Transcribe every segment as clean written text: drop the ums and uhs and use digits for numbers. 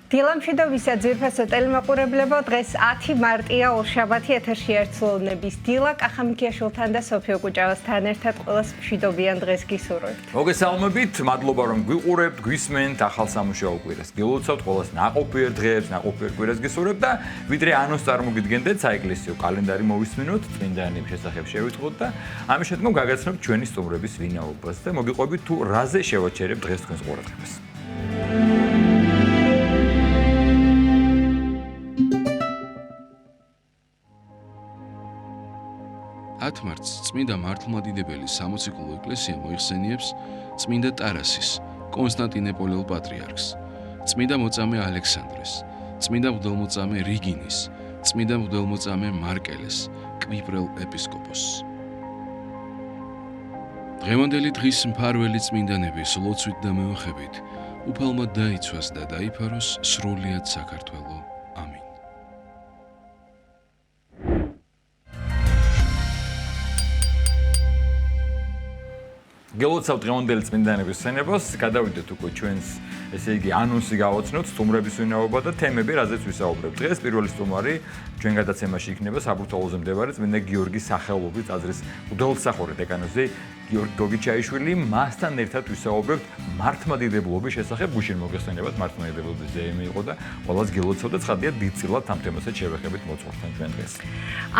დილამშვიდობისა ძვირფასო ტელემაყურებლებო, დღეს 10 მარტია ორშაბათი ეთერში ერთლოვნების დილა კახამქიაშვილთან და სოფიო კუჭავასთან ერთად ყველას მშვიდობიან დღეს გისურვებთ. მოგესალმებით, მადლობა რომ გვიყურებთ, გვისმენთ ახალ სამუშაო კვირას. გილოცავთ ყველას ნაყოფიერ დღეებს, ნაყოფიერ კვირას გისურვებთ და ვიდრე ანონს წარმოგიდგენდეთ, საეკლესიო კალენდარი მოვისმინოთ, წმინდანების შესახებ შევიტყოთ და ამის შემდგომ გაგაცნობთ ჩვენი სტუმრების ვინაობას და მოგიყვებით თუ რაზე შევაჩერებთ დღეს თქვენს ყურადღებას. 10 მარტს წმინდა მართლმადიდებელი სამოციქულო ეკლესია მოიხსენიებს წმინდა ტარასის, კონსტანტინოპოლის პატრიარქს, წმინდა მოწამე ალექსანდრეს, წმინდა მღვდელმოწამე რიგინის, წმინდა მღვდელმოწამე მარკელეს, კვიპრელ ეპისკოპოსს. დღევანდელი დღის მფარველი წმინდანების ლოცვით და მეოხებით უფალმა დაიცვას და დაიფაროს სრულიად საქართველო. ამინ. გელოცავთ დღევანდელი წმინდანების სცენებას, გადავიდეთ უკვე ჩვენს, ესე იგი, ანონსი გავაცნოთ, სტუმრების ვინაობა და თემები, რაზეც ვისაუბრებთ. დღეს პირველი სტუმარი ჩვენ გადაცემაში იქნება საბურთალოზე მდებარე წმინდა გიორგის სახელობის ტაძრის მღვდელმსახური დეკანოზი გიორგი გოგიჩაიშვილი. მასთან ერთად ვისაუბრებთ მართლმადიდებლობის შესახებ. გუშინ მოგეხსენებათ, მართლმადიდებლობის ძეიმი იყო და ყველას გელოცავდა, ცხადია დიდწილად ამ თემასაც შევეხებით მოძღვართან ჩვენ დღეს.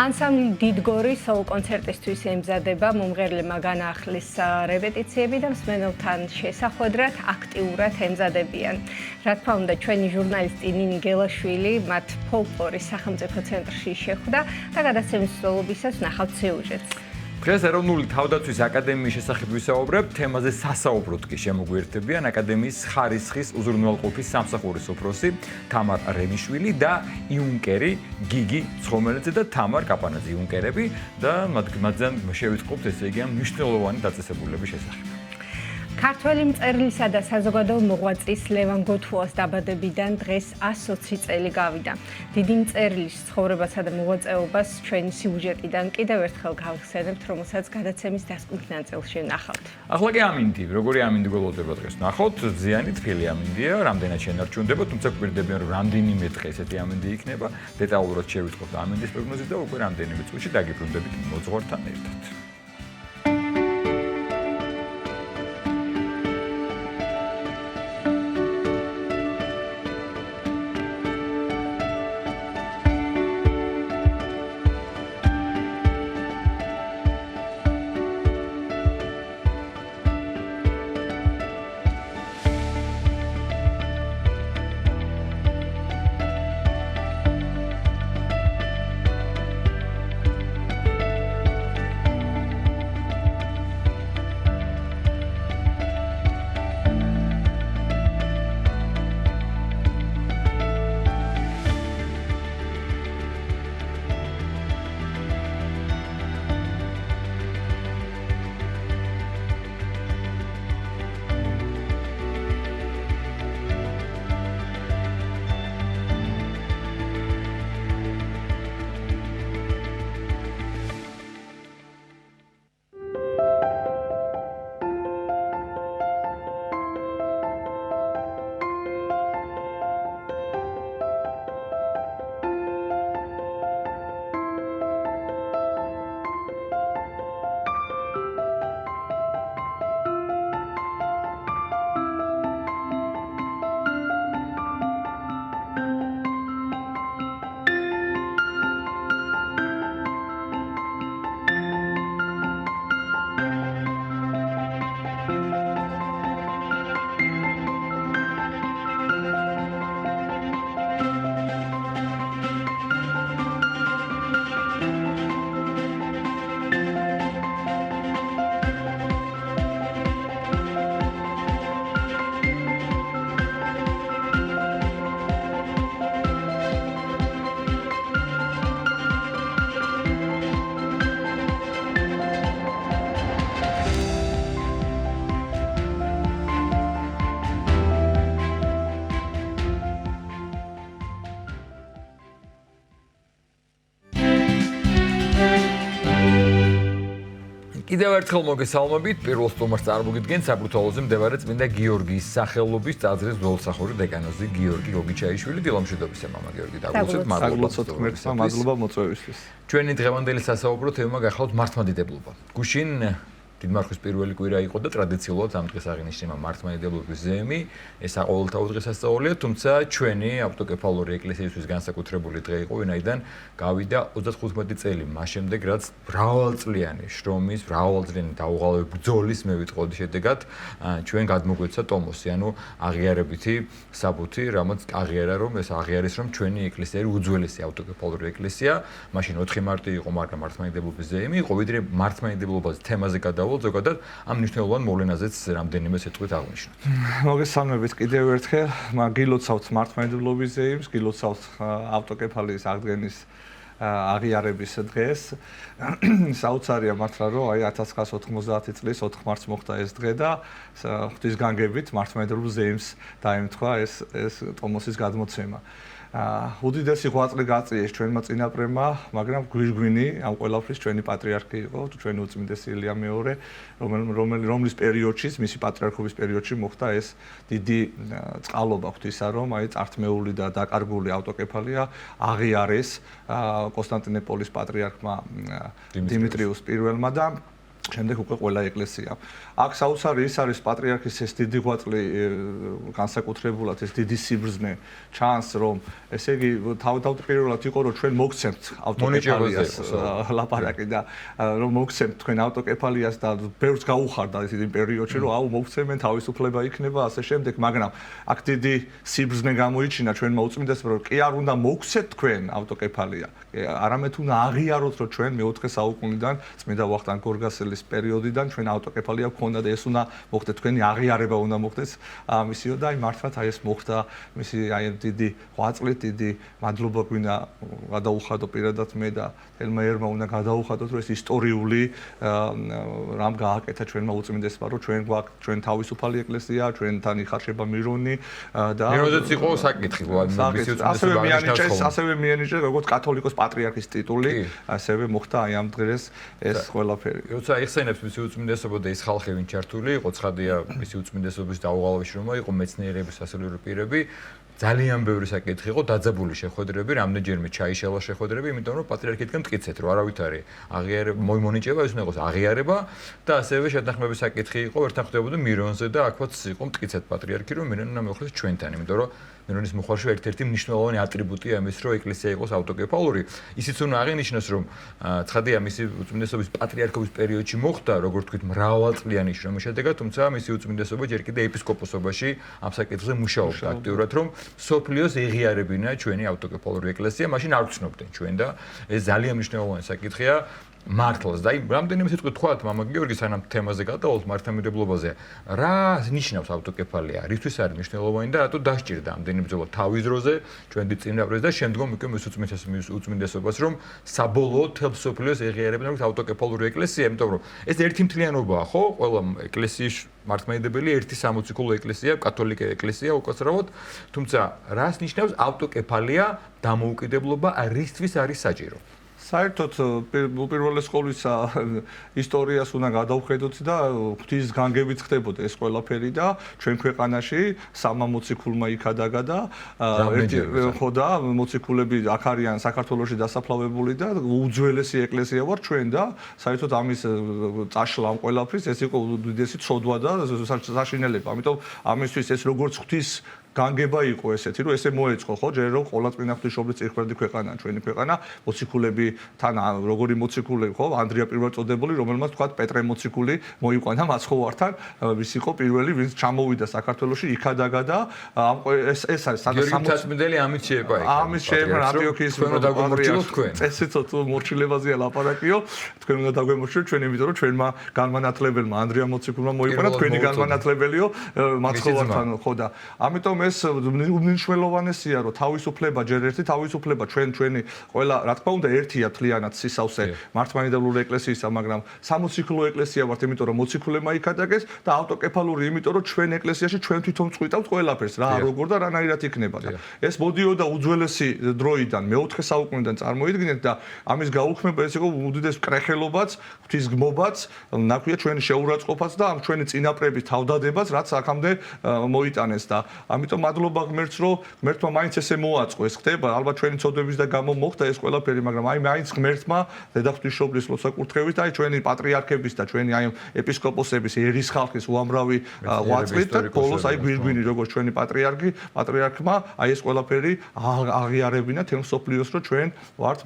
ანსამბლი დიდგორი სოლო კონცერტისთვის ემზადება, მომღერლებმა განაახლეს რეპეტიციები და მსმენელთან შესახვედრად აქტიურად ემზადებიან. რა თქმა უნდა, ჩვენი ჟურნალისტი ნინი გელაშვილი მათ ფოლკლორის სახელმწიფო ცენტრში შეხვდა და გადაცემის მსვლელობისას ნახავთ სიუჟეტს. დღეს ეროვნული თავდაცვის აკადემიის შესახებ ვისაუბრებთ, თემაზე სასაუბროდ კი შემოგვიერთებიან აკადემიის ხარისხის უზრუნველყოფის სამსახურის უფროსი თამარ რემიშვილი და იუნკერი გიგი ცხომელაძე და თამარ კაპანაძე იუნკერები და მათგან შევიტყობთ, ესე იგი, მნიშვნელოვანი დაწესებულების შესახებ. ქართველი მწერლისა და საზოგადოებრივი მოღვაწის ლევან გოთუას დაბადებიდან დღეს 120 წელი გავიდა. დიდი მწერლის ცხოვრებასა და მოღვაწეობას ჩვენი სიუჟეტიდან კიდევ ერთხელ გავხსენებთ, რომელსაც გადაცემის დასკვნით ნაწილში ნახავთ. ახლა კი ამინდი, როგორი ამინდი გველოდება დღეს ნახავთ, ზიანი თბილი ამინდია, რამდენად შენარჩუნდება, თუმცა გვერდებიან რომ რამდენიმე დღე ესეთი ამინდი იქნება, დეტალურად შევიტყობთ ამინდის პროგნოზით და უკვე რამდენიმე წუთში დაგიბრუნდებით მოძღვართან ერთად. კიდევ ერთხელ მოგესალმებით. პირველ სტუმარს წარმოგიდგენთ საბურთალოზე მდებარე წმინდა გიორგის სახელობის ტაძრის ძველსახური დეკანოზი გიორგი გოგიჩაიშვილი. დილამშვიდობისა მამა გიორგი, დაგულოცეთ, მადლობა მოწვევისთვის. ჩვენი დღევანდელი სასაუბრო თემა გახლავთ მართლმადიდებლობა. გუშინ დიდმარხვის პირველი კვირა იყო და ტრადიციულად ამ დღეს აღინიშნება მართლმადიდებლობის ზეიმი. ეს ყოველდღიურ დღესასწაულია, თუმცა ჩვენი ავტოკეფალური ეკლესიისთვის განსაკუთრებული დღე იყო, ვინაიდან გავიდა 35 წელი მას შემდეგ, რაც მრავალწლიანი შრომის, მრავალწლიანი დაუღალავი ბრძოლის მე ვიტყოდი შედეგად ჩვენ გადმოგვეცა ტომოსი, ანუ აღიარებითი საბუთი, რამაც აღიარა რომ ეს აღიარის რომ ჩვენი ეკლესია არის უძველესი ავტოკეფალური ეკლესია. მაშინ 4 მარტი იყო, მაგრამ მართლმადიდებლობის ზეიმი იყო, ვიდრე მართლმადიდებლობის თემაზე გადავ ზოგადად ამ მნიშვნელოვან მოვლენაზეც რამდენიმე სიტყვით აღვნიშნოთ. მოგესალმებით კიდევ ერთხელ. გილოცავთ მართლმადიდებლობის ზეიმს, გილოცავთ ავტოკეფალიის აღდგენის აღიარების დღეს. საოცარია მართლა რომ აი 1990 წლის 4 მარტს მოხდა ეს დღე და ღვთის განგებით მართლმადიდებლობის ზეიმს დაემთხვა ეს ტომოსის გადმოცემა. უდიდესი ღვაწლი გაწიეს ჩვენმა წინაპრებმა, მაგრამ გვირგვინი ამ ყველაფრის ჩვენი პატრიარქი იყო, ჩვენი უწმინდესი ილია მეორე, რომლის პერიოდშიც, მისი პატრიარქობის პერიოდში მოხდა ეს დიდი წყალობა ღვთისა, რომ აი წართმეული და დაკარგული ავტოკეფალია აღიარეს კონსტანტინოპოლის პატრიარქმა დიმიტრიუს პირველმა და შემდეგ უკვე ყველა ეკლესია. აქ საოცარი ის არის პატრიარქის ეს დიდი ღვაწლი განსაკუთრებულად ეს დიდი სიბრძნე ჩანს რომ ესე იგი თავდაპირველად იყო რომ ჩვენ მოგცემთ ავტოკეფალიას ლაპარაკი და რომ მოგცემთ თქვენ ავტოკეფალიას და ბევრს გაუხარდა ეს დიდი პერიოდში რომ აუ მოგცემენ თავისუფლება იქნება ასე შემდეგ მაგრამ აქ დიდი სიბრძნე გამოიჩინა ჩვენმა უწმინდესმა რომ კი არ უნდა მოგცეთ თქვენ ავტოკეფალია არამედ უნდა აღიაროთ რომ ჩვენ მეოთხე საუკუნიდან წმინდა ვახტანგ გორგასელის პერიოდიდან ჩვენ ავტოკეფალია გქონდა და ეს უნდა მოხდეს თქვენი აღიარება უნდა მოხდეს ამისიო და აი მართლაც აი ეს მოხდა მისი აი დიდი ღვაწლით დიდი მადლობა გვინდა გადაუხადო პირადად მე და თელმა ერმა უნდა გადაუხადოთ რომ ეს ისტორიული რამ გააკეთა ჩვენმა უწმინდესმა რომ ჩვენ გვაქვს ჩვენ თავისუფალი ეკლესია ჩვენთან იხარშება მირონი და მირონზეც იყო საკითხი მისი უწმინდესობა ასევე მიანიჭეს როგორც კათოლიკოს პატრიარქის ტიტული ასევე მოხდა აი ამ დღეს ეს ყველაფერი როცა იხსენებს მისი უწმინდესობა და ის ხალხი ვინ ჩართული იყო ცხადია მისი უწმინდესობის დაუღალავში რომ იყო მეცნიერების სასულიერო პირები ძალიან ბევრი საკითხი იყო დაძაბული შეხვედრები რამდენჯერმე ჩაიშალა შეხვედრები იმიტომ რომ პატრიარქეთგან მტკიცეთ რომ არავით არის აღიარება მოიმონიჭება ის უნდა იყოს აღიარება და ასევე შეთანხმების საკითხი იყო ერთად ხდებოდა მირონზე და აქვაც იყო მტკიცეთ პატრიარქი რომ მირონი უნდა მოხდეს ჩვენთან იმიტომ რომ მირონის მოხარშე ერთ-ერთი მნიშვნელოვანი ატრიბუტია ამის რომ ეკლესია იყოს ავტოკეფალური ისიც უნდა აღინიშნოს რომ ცხადია მისი უწმინდესობის პატრიარქობის პერიოდში მოხდა როგორც თქვით მრავალწლიანი შრომის შედეგად თუმცა მისი უწმინდესობა ჯერ კიდევ ეპისკოპოსობაში ამ საკითხზე მუშაობდა აქტიურად რომ სოფლიოს ეღიარებინა ჩვენი ავტოკეფალური ეკლესია მაშინ არ ვცნობდნენ ჩვენ და ეს ძალიან მნიშვნელოვანი საკითხია მართლაც და აი რამდენიმე სიტყვით თქვათ მამა გიორგი სანამ თემაზე გადავალთ მართლმადიდებლობაზე რა ნიშნავს ავტოკეფალია რისთვის არის მნიშვნელოვანი და რატო დასჭირდა ამდენი ბრძოლა თავის დროზე ჩვენი წინაპრებს და შემდგომ უკვე მის უწმინდესობას რომ საბოლოოდ თელსოფლიოს ეღიარებინა როგორც ავტოკეფალური ეკლესია იმიტომ რომ ეს ერთი მთლიანობაა ხო ყველა ეკლესიის მართლმადიდებელი ერთი სამოციქულო ეკლესია კათოლიკე ეკლესია უკაცრავად თუმცა რას ნიშნავს ავტოკეფალია დამოუკიდებლობა რისთვის არის საჭირო საერთოდ უპირველეს ყოვლისა ისტორიას უნდა გადავხედოთ და ღვთის განგებით ხდებოდა ეს ყველაფერი და ჩვენ ქვეყანაში სამა მოციქულმა იქადაგა და ერთი ხო და მოციქულები აქ არიან საქართველოში დასაფლავებული და უძველესი ეკლესია ვარ ჩვენ და საერთოდ ამის წაშლა ამ ყველაფრის ეს იყო უდიდესი ცოდვა და საშინელება ამიტომ ამისთვის ეს როგორც ღვთის განგება იყო ესეთი რომ ესე მოეწყო ხო ჯერ რომ ყოლა წმინდა ღვთისმშობლის წირხვერდი ქვეყანა ჩვენი ქვეყანა მოციქულები თან როგორი მოციქული ხო ანდრია პირველწოდებული რომელმაც თქვა პეტრე მოციქული მოიყვანა მაცხოვართან ვის იყო პირველი ვინც ჩამოვიდა საქართველოში იქადაგა და ეს არის გიორგი ამით შეება იქ ამის შეება ანტიოქიის წესით მორჩილებაზეა ლაპარაკიო თქვენ უნდა დაგვემორჩილოთ ჩვენ იმიტომ რომ ჩვენმა განმანათლებელმა ანდრია მოციქულმა მოიყვანა თქვენი განმანათლებელიო მაცხოვართან ხო და ამიტომ ეს უმნიშვნელოვანესია, რომ თავისუფლება ჯერ ერთი თავისუფლება ჩვენი ყველა რა თქმა უნდა ერთია თლიანად სისავსე მართლმადიდებლური ეკლესიისა, მაგრამ სამოციქულო ეკლესია ვართ, იმიტომ რომ მოციქულებმა იქადაგეს და ავტოკეფალური, იმიტომ რომ ჩვენ ეკლესიაში ჩვენ თვითონ წყვიტავთ ყველაფერს, რა როგორ და რანაირად იქნება და ეს მოდიოდა უძველესი დროიდან, მე-4 საუკუნიდან წარმოიდგინეთ და ამის გაუქმება ეს იყო უდიდეს კრეხელობაც, ღვთისგმობაც, ნაქვია ჩვენი შეურაცხყოფაც და ამ ჩვენი წინაპრების თავდადებაც, რაც აქამდე მოიტანეს და ამიტომ მადლობა ღმერთს, რომ ღმერთმა მაინც ესე მოაწყო, ეს ხდება, ალბათ ჩვენი ცოდვების და გამო მოხდა ეს ყველაფერი, მაგრამ აი მაინც ღმერთმა დედაღვთისმშობლის ლოცვა-კურთხევით, აი ჩვენი პატრიარქების და ჩვენი აი ეპისკოპოსების, ერის ხალხის უამრავი ღვაწლით და ბოლოს აი გვირგვინი როგორც ჩვენი პატრიარქმა, აი ეს ყველაფერი აღიარებინა თემ სოფლიოს, რომ ჩვენ ვართ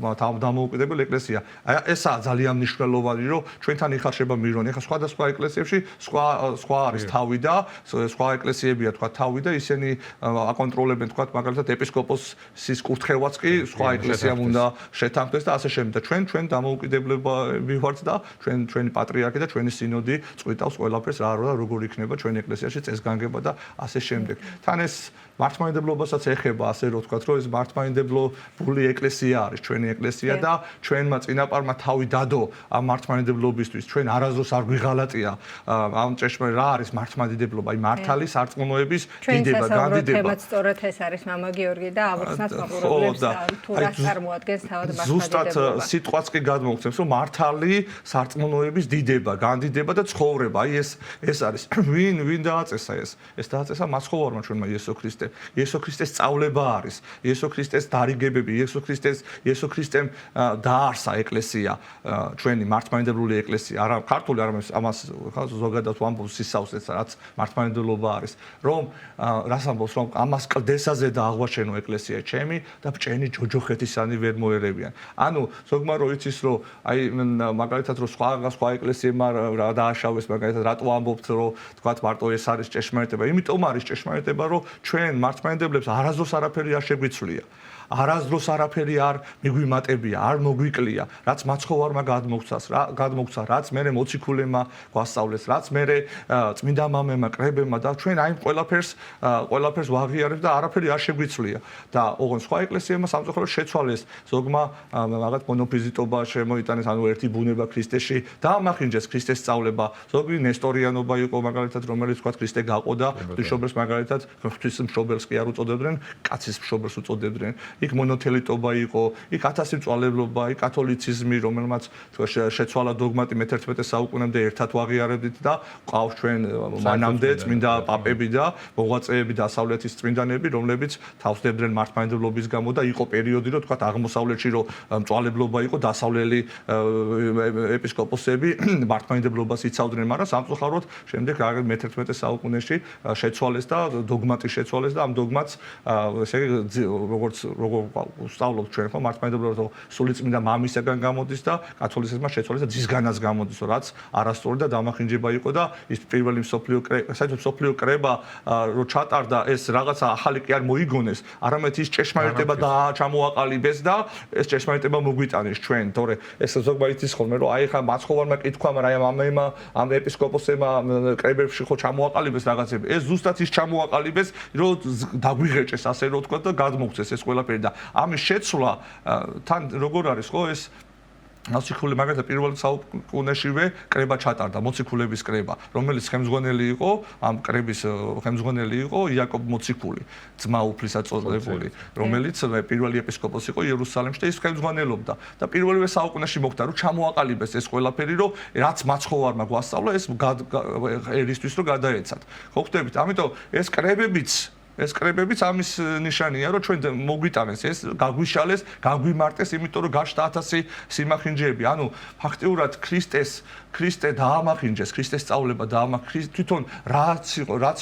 დამოუკიდებელ ეკლესია. აი ესაა ძალიან მნიშვნელოვანი, რომ ჩვენთან იხარშება მირონი. ეხლა სხვადასხვა ეკლესიებში სხვა არის თავი და სხვა ეკლესიებია თქვა თავი და ისინი აკონტროლებენ თქვა მაგალითად ეპისკოპოსის კურთხევაც კი სხვა ეკლესიამ უნდა შეთანხმდეს და ასე შემდეგ. და ჩვენ დამოუკიდებლები ვართ და ჩვენი პატრიარქი და ჩვენი სინოდი წყვიტავს ყველაფერს რა როგორ იქნება ჩვენი ეკლესიაში წესგანგება და ასე შემდეგ. თან ეს მართლმადიდებლობასაც ეხება ასე რომ ვთქვათ, რომ ეს მართლმადიდებლური ეკლესია არის ჩვენი ეკლესია და ჩვენმა წინაპარმა თავი დადო ამ მართლმადიდებლობისთვის. ჩვენ არასდროს არ გვიღალატია ამ ჭეშმარიტ რა არის მართლმადიდებლობა, აი მართალი სარწმუნოების დიდება, განდიდება. თემაც სწორედ ეს არის მამა გიორგი და აუხსნათ მაყურებლებს თუ რას წარმოადგენს თავად მართლმადიდებლობა. ზუსტად სიტყვაც კი გადმოგცემს, რომ მართალი სარწმუნოების დიდება, განდიდება და ცხოვრება. აი ეს არის ვინ დააწესა ეს? ეს დააწესა მაცხოვარმა ჩვენმა იესო ქრისტე. იესო ქრისტეს სწავლება არის. იესო ქრისტეს დარიგებები, იესო ქრისტემ დაარსა ეკლესია, ჩვენი მართლმადიდებლური ეკლესია. არა ქართული, არამედ ამას ზოგადად ვამბობს სისავსეც, რაც მართლმადიდებლობა არის. რომ რას ამბობს, რომ ამას კლდესაზე დააღვაშენო ეკლესია ჩემი და ბჭენი ჯოჯოხეთისანი ვერ მოერევიან. ანუ ზოგმა რო იცის, რომ აი მაგალითად რომ სხვა ეკლესიებმა რა დააშავეს, მაგალითად რატო ამბობთ, რომ თქვათ მარტო ეს არის ჭეშმარიტება. იმიტომ არის ჭეშმარიტება, რომ ჩვენ მართლმადიდებლებს არასდროს არაფერი არ შეგვიცვლია. არასდროს არაფერი არ მიგვიმატებია, არ მოგვიკლია, რაც მაცხოვარმა გადმოგცა, რაც მე მოციქულებმა გვასწავლეს, რაც მე წმინდა მამებმა, კრებებმა და ჩვენ აი ყველაფერს ვაღიარებთ და არაფერი არ შეგვიცვლია. და ოღონდ სხვა ეკლესიებმა სამწუხაროდ შეცვალეს ზოგმა რაღაც მონოფიზიტობა შემოიტანეს, ანუ ერთი ბუნება ქრისტეში დაამახინჯეს ქრისტეს სწავლება. ზოგი ნესტორიანობა იყო მაგალითად, რომელიც თქვა ქრისტე გაყოდა, ღვთისმშობელს მაგალითად ღვთისმშობელს კი არ უწოდებდნენ, კაცის მშობელს უწოდებდნენ. იქ მონოთელიტობა იყო, იქ ათასიმწვალებლობა, იქ კათოლიციზმი, რომელმაც შეცვალა დოგმატი მე-11 საუკუნემდე ერთად ვაღიარებდით და ყავს ჩვენ მანამდე წმინდა პაპები და მოღვაწეები დასავლეთის წმინდანები, რომლებიც თავსდებდნენ მართლმადიდებლობის გამო და იყო პერიოდი, რომ თქვა აღმოსავლეთში რომ მწვალებლობა იყო, დასავლელი ეპისკოპოსები მართლმადიდებლობას იცავდნენ, მაგრამ სამწუხაროდ შემდეგ მე-11 საუკუნეში შეცვალეს და დოგმატი შეცვალეს და ამ დოგმატს ესე იგი როგორც ვსწავლობთ ჩვენ ხო მართლმადიდებლობა რომ სულიწმინდა მამისაგან გამოდის და კათოლიციზმმა შეცვალეს და ძისგანაც გამოდის, რაც არასწორი და დამახინჯება იყო და ის პირველი მსოფლიო კრება რო ჩატარდა ეს რაღაცა ახალი კი არ მოიგონეს, არამედ ის ჭეშმარიტება და ჩამოაყალიბეს და ეს ჭეშმარიტება მოგვიტანეს ჩვენ, თორე ეს ზოგმა იცის ხოლმე რომ აი ხა მაცხოვარმა კითხვა, მაგრამ აი ამ ეპისკოპოსებმა კრებებში ხო ჩამოაყალიბეს რაღაცები. ეს ზუსტად ის ჩამოაყალიბეს, რომ დაგვიღეჭეს ასე რომ თქვა და გადმოგცეს ეს ყველაფერი და ამის შეცვლა თან როგორ არის ხო ეს მოციქული მაგალითად პირველ საუკუნეშივე კრება ჩატარდა, მოციქულების კრება, რომელიც ხელმძღვანელი იყო, ამ კრების ხელმძღვანელი იყო იაკობ მოციქული, ძმა უფლისად წოდებული, რომელიც პირველი ეპისკოპოსი იყო იერუსალიმში და ის ხელმძღვანელობდა და პირველივე საუკუნეში მოხდა, რომ ჩამოაყალიბეს ეს ყველაფერი, რომ რაც მაცხოვარმა გვასწავლა, ეს ერისთვის რომ გადაეცათ. ხო ხვდებით? ამიტომ ეს კრებებიც ამის ნიშანია, რომ ჩვენ მოგვიტანეს ეს, გაგვიშალეს, გაგვიმარტეს, იმიტომ რომ გაშდა 1000 სიმახინჯეები. ანუ ფაქტიურად ქრისტე დაამახინჯეს, ქრისტეს სწავლება დაამახინჯეს, თვითონ რაც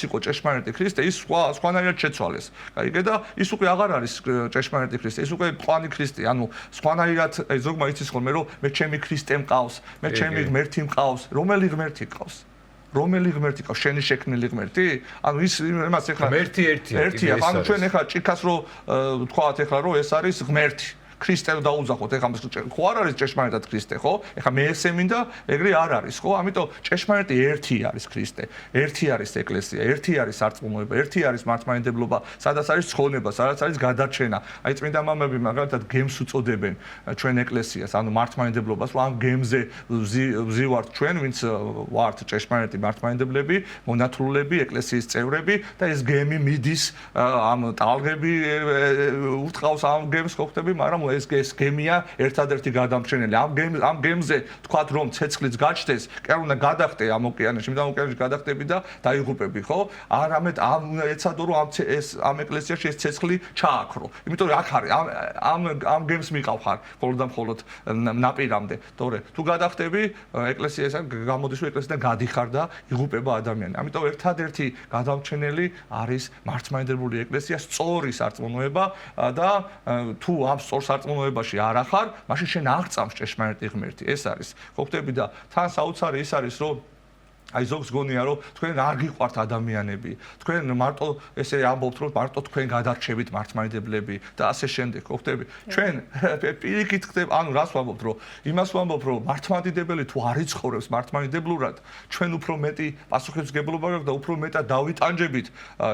იყო ჭეშმარიტი ქრისტე, ის სხვანაირად შეცვალეს. კაიგე და ის უკვე აღარ არის ჭეშმარიტი ქრისტე, ის უკვე ყვანი ქრისტე, ანუ სხვანაირად ზოგმა იცის ხოლმე, რომ მე ჩემი ქრისტე მყავს, მე ჩემი ღმერთი მყავს, რომელი ღმერთი მყავს? რომელი ღმერთი ყავს, შენი შექმნილი ღმერთი? ანუ ის იმას ეხლა ღმერთი ერთია. ანუ ჩვენ ეხლა ჭიქას რო თქვათ ეხლა რომ ეს არის ღმერთი. ქრისტე დაუძახოთ, ეხლა ხო არ არის ჭეშმარიტად ქრისტე, ხო? ეხლა მე ესე მინდა, ეგრე არ არის, ხო? ამიტომ ჭეშმარიტი ერთი არის ქრისტე, ერთი არის ეკლესია, ერთი არის სარწმუნოება, ერთი არის მართლმადიდებლობა, სადაც არის ცხონება, სადაც არის გადარჩენა. აი წმინდა მამები მაგალითად გემს უწოდებენ ჩვენ ეკლესიას, ანუ მართლმადიდებლობას, რომ ამ გემზე ვზივართ ჩვენ, ვინც ვართ ჭეშმარიტი მართლმადიდებლები, მონათლულები, ეკლესიის წევრები და ეს გემი მიდის ამ ტალღები ურტყავს ამ გემს ხო ხტები, მაგრამ ეს გემია ერთადერთი გადამჩენელი. ამ გემზე თქვათ რომ ცეცხლიც გაჩნდეს, კი არ უნდა გადახტე ამ ოკეანეში, მითხა ოკეანეში გადახტები და დაიღუპები, ხო? არამედ უნდა ეცადო რომ ამ ეკლესიაში ეს ცეცხლი ჩააქრო. იმიტომ რომ აქ არის ამ გემს მიყავ ხარ, მხოლოდ და მხოლოდ ნაპირამდე. თორე თუ გადახტები ეკლესიასა გამოდის რომ ეკლესიიდან გადიხარ და იღუპება ადამიანი. ამიტომ ერთადერთი გადამჩენელი არის მართლმადიდებლური ეკლესია, სწორი სარწმუნოება და თუ ამ სწორ სარწმუნოებაში არ ახარ, მაშინ შენ აღწამს ჭეშმარიტი ღმერთი. ეს არის. ხო ხტები და თან საოცარი ის არის რომ აი ზოგს გონია რომ თქვენ არ გიყვართ ადამიანები. თქვენ მარტო ესე ამბობთ რომ მარტო თქვენ გადარჩებით მართლმადიდებლები და ასე შემდეგ, ხო ხტები? ჩვენ პირიქით ხტებ, ანუ რას ვამბობთ რომ იმას ვამბობ რომ მართლმადიდებელი თუ არ იცხოვრებს მართლმადიდებლურად, ჩვენ უფრო მეტი პასუხისმგებლობა გვაქვს და უფრო მეტად დავიტანჯებით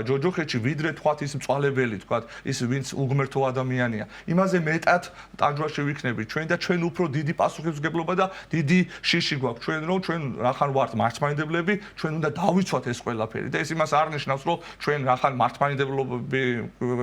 ჯოჯოხეთში ვიდრე თქვათ ის მწვალებელი, თქვათ ის ვინც უღმერთო ადამიანია. იმაზე მეტად ტანჯვაში ვიქნებით ჩვენ და ჩვენ უფრო დიდი პასუხისმგებლობა და დიდი შიში გვაქვს ჩვენ რომ ჩვენ რახან ვართ მართლმადიდებლები ჩვენ უნდა დავიცვათ ეს ყველაფერი და ეს იმას არ ნიშნავს რომ ჩვენ რახან მართლმადიდებლობები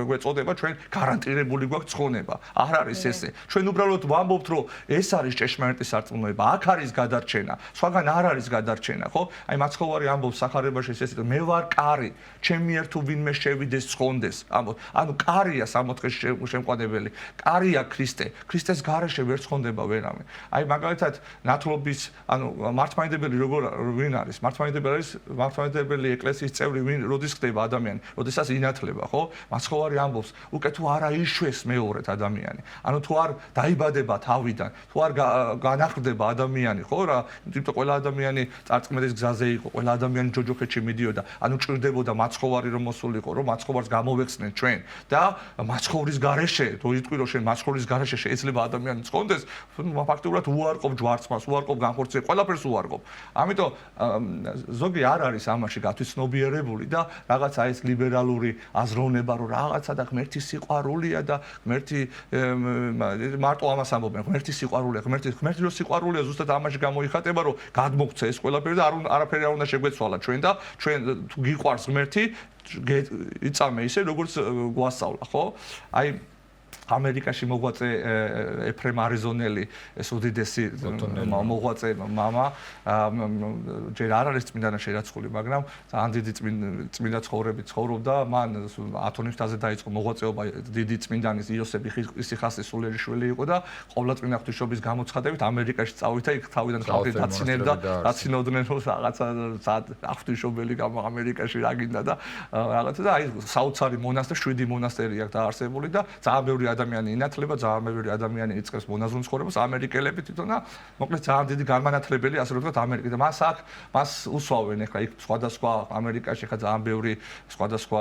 გვეწოდება ჩვენ გარანტირებული გვაქვს ცხონება არ არის ესე ჩვენ უბრალოდ ვამბობთ რომ ეს არის ჭეშმარიტი სარწმუნოება აქ არის გადარჩენა სხვაგან არ არის გადარჩენა ხო აი მაცხოვარი ამბობს სახარებაში ესე მე ვარ კარი ჩემი ერთ თუ ვინმე შევიდეს ცხონდეს ამბობ ანუ კარია სამოთხეს შემყვანებელი კარია ქრისტე ქრისტეს გარეშე ვერ ცხონდება ვერავე აი მაგალითად ნათლობის ანუ მართლმადიდებელი როგორ ვინ არის მართლმადიდებელი ეკლესიის წევრი ვინ როდის ხდება ადამიანი როდესაც ინათლება ხო მაცხოვარი ამბობს უკვე თუ არა იშვეს მეორედ ადამიანი ანუ თუ არ დაიბადება თავიდან თუ არ განახლდება ადამიანი ხო რა იმიტომ ყველა ადამიანი წარწმენის გზაზე იყო ყველა ადამიანი ჯოჯოხეთში მიდიოდა ანუ ჭირდებოდა მაცხოვარი რომ მოსულიყო რომ მაცხოვარს გამოვეცნენ ჩვენ და მაცხოვრის გარეშე თუ იტყვი რომ შენ მაცხოვრის გარეშე შეიძლება ადამიანი ცხონდეს ფაქტობრივად უარყოფ ჯვარცმას უარყოფ განხორციელებას ყველაფერს უარყოფ ამიტომ ზოგი არ არის ამაში გათვითცნობიერებული და რაღაცა ეს ლიბერალური აზროვნება რომ რაღაცა და ღმერთის სიყვარულია და ღმერთი მარტო ამას ამბობენ ღმერთის სიყვარულია ღმერთი რო სიყვარულია ზუსტად ამაში გამოიხატება რომ გადმოგცე ეს ყველაფერი და არაფერი არ უნდა შეგვეცვალა ჩვენ და ჩვენ თუ გიყვარს ღმერთი იწამე ისე როგორც გვასწავლა ხო აი ამერიკაში მოღვაწე ეფრემ არიზონელი ეს უდიდესი მოღვაწე მამა ჯერ არ არის წმინდანა შერაცხული მაგრამ ძალიან დიდი წმინდა ცხოვრებით ცხოვრობდა მან ათონიფტაზე დაიწყო მოღვაწეობა დიდი წმინდანის იოსები იხასის სულიერი შვილი იყო და ყოვლადწმინდა ღვთისმშობლის გამოცხადებით ამერიკაში წავიდა იქ თავიდან ხალხი დაცინოდნენ რომ რაღაცა ღვთისმშობელი გამა ამერიკაში რა გინდა და რაღაცა და აი საოცარი მონასტერი 7 მონასტერი აქვს დაარსებული და ძალიან ბევრი ადამიანი ინათლება, ძალიან ბევრი ადამიანი იწყებს მონაზრულ ცხოვრებას ამერიკელები თვითონ და მოკლედ ძალიან დიდი განმანათლებელი ასე რომ ვთქვათ ამერიკა და მას უსვავენ ახლა იქ სხვადასხვა ამერიკაში ხა ძალიან ბევრი სხვადასხვა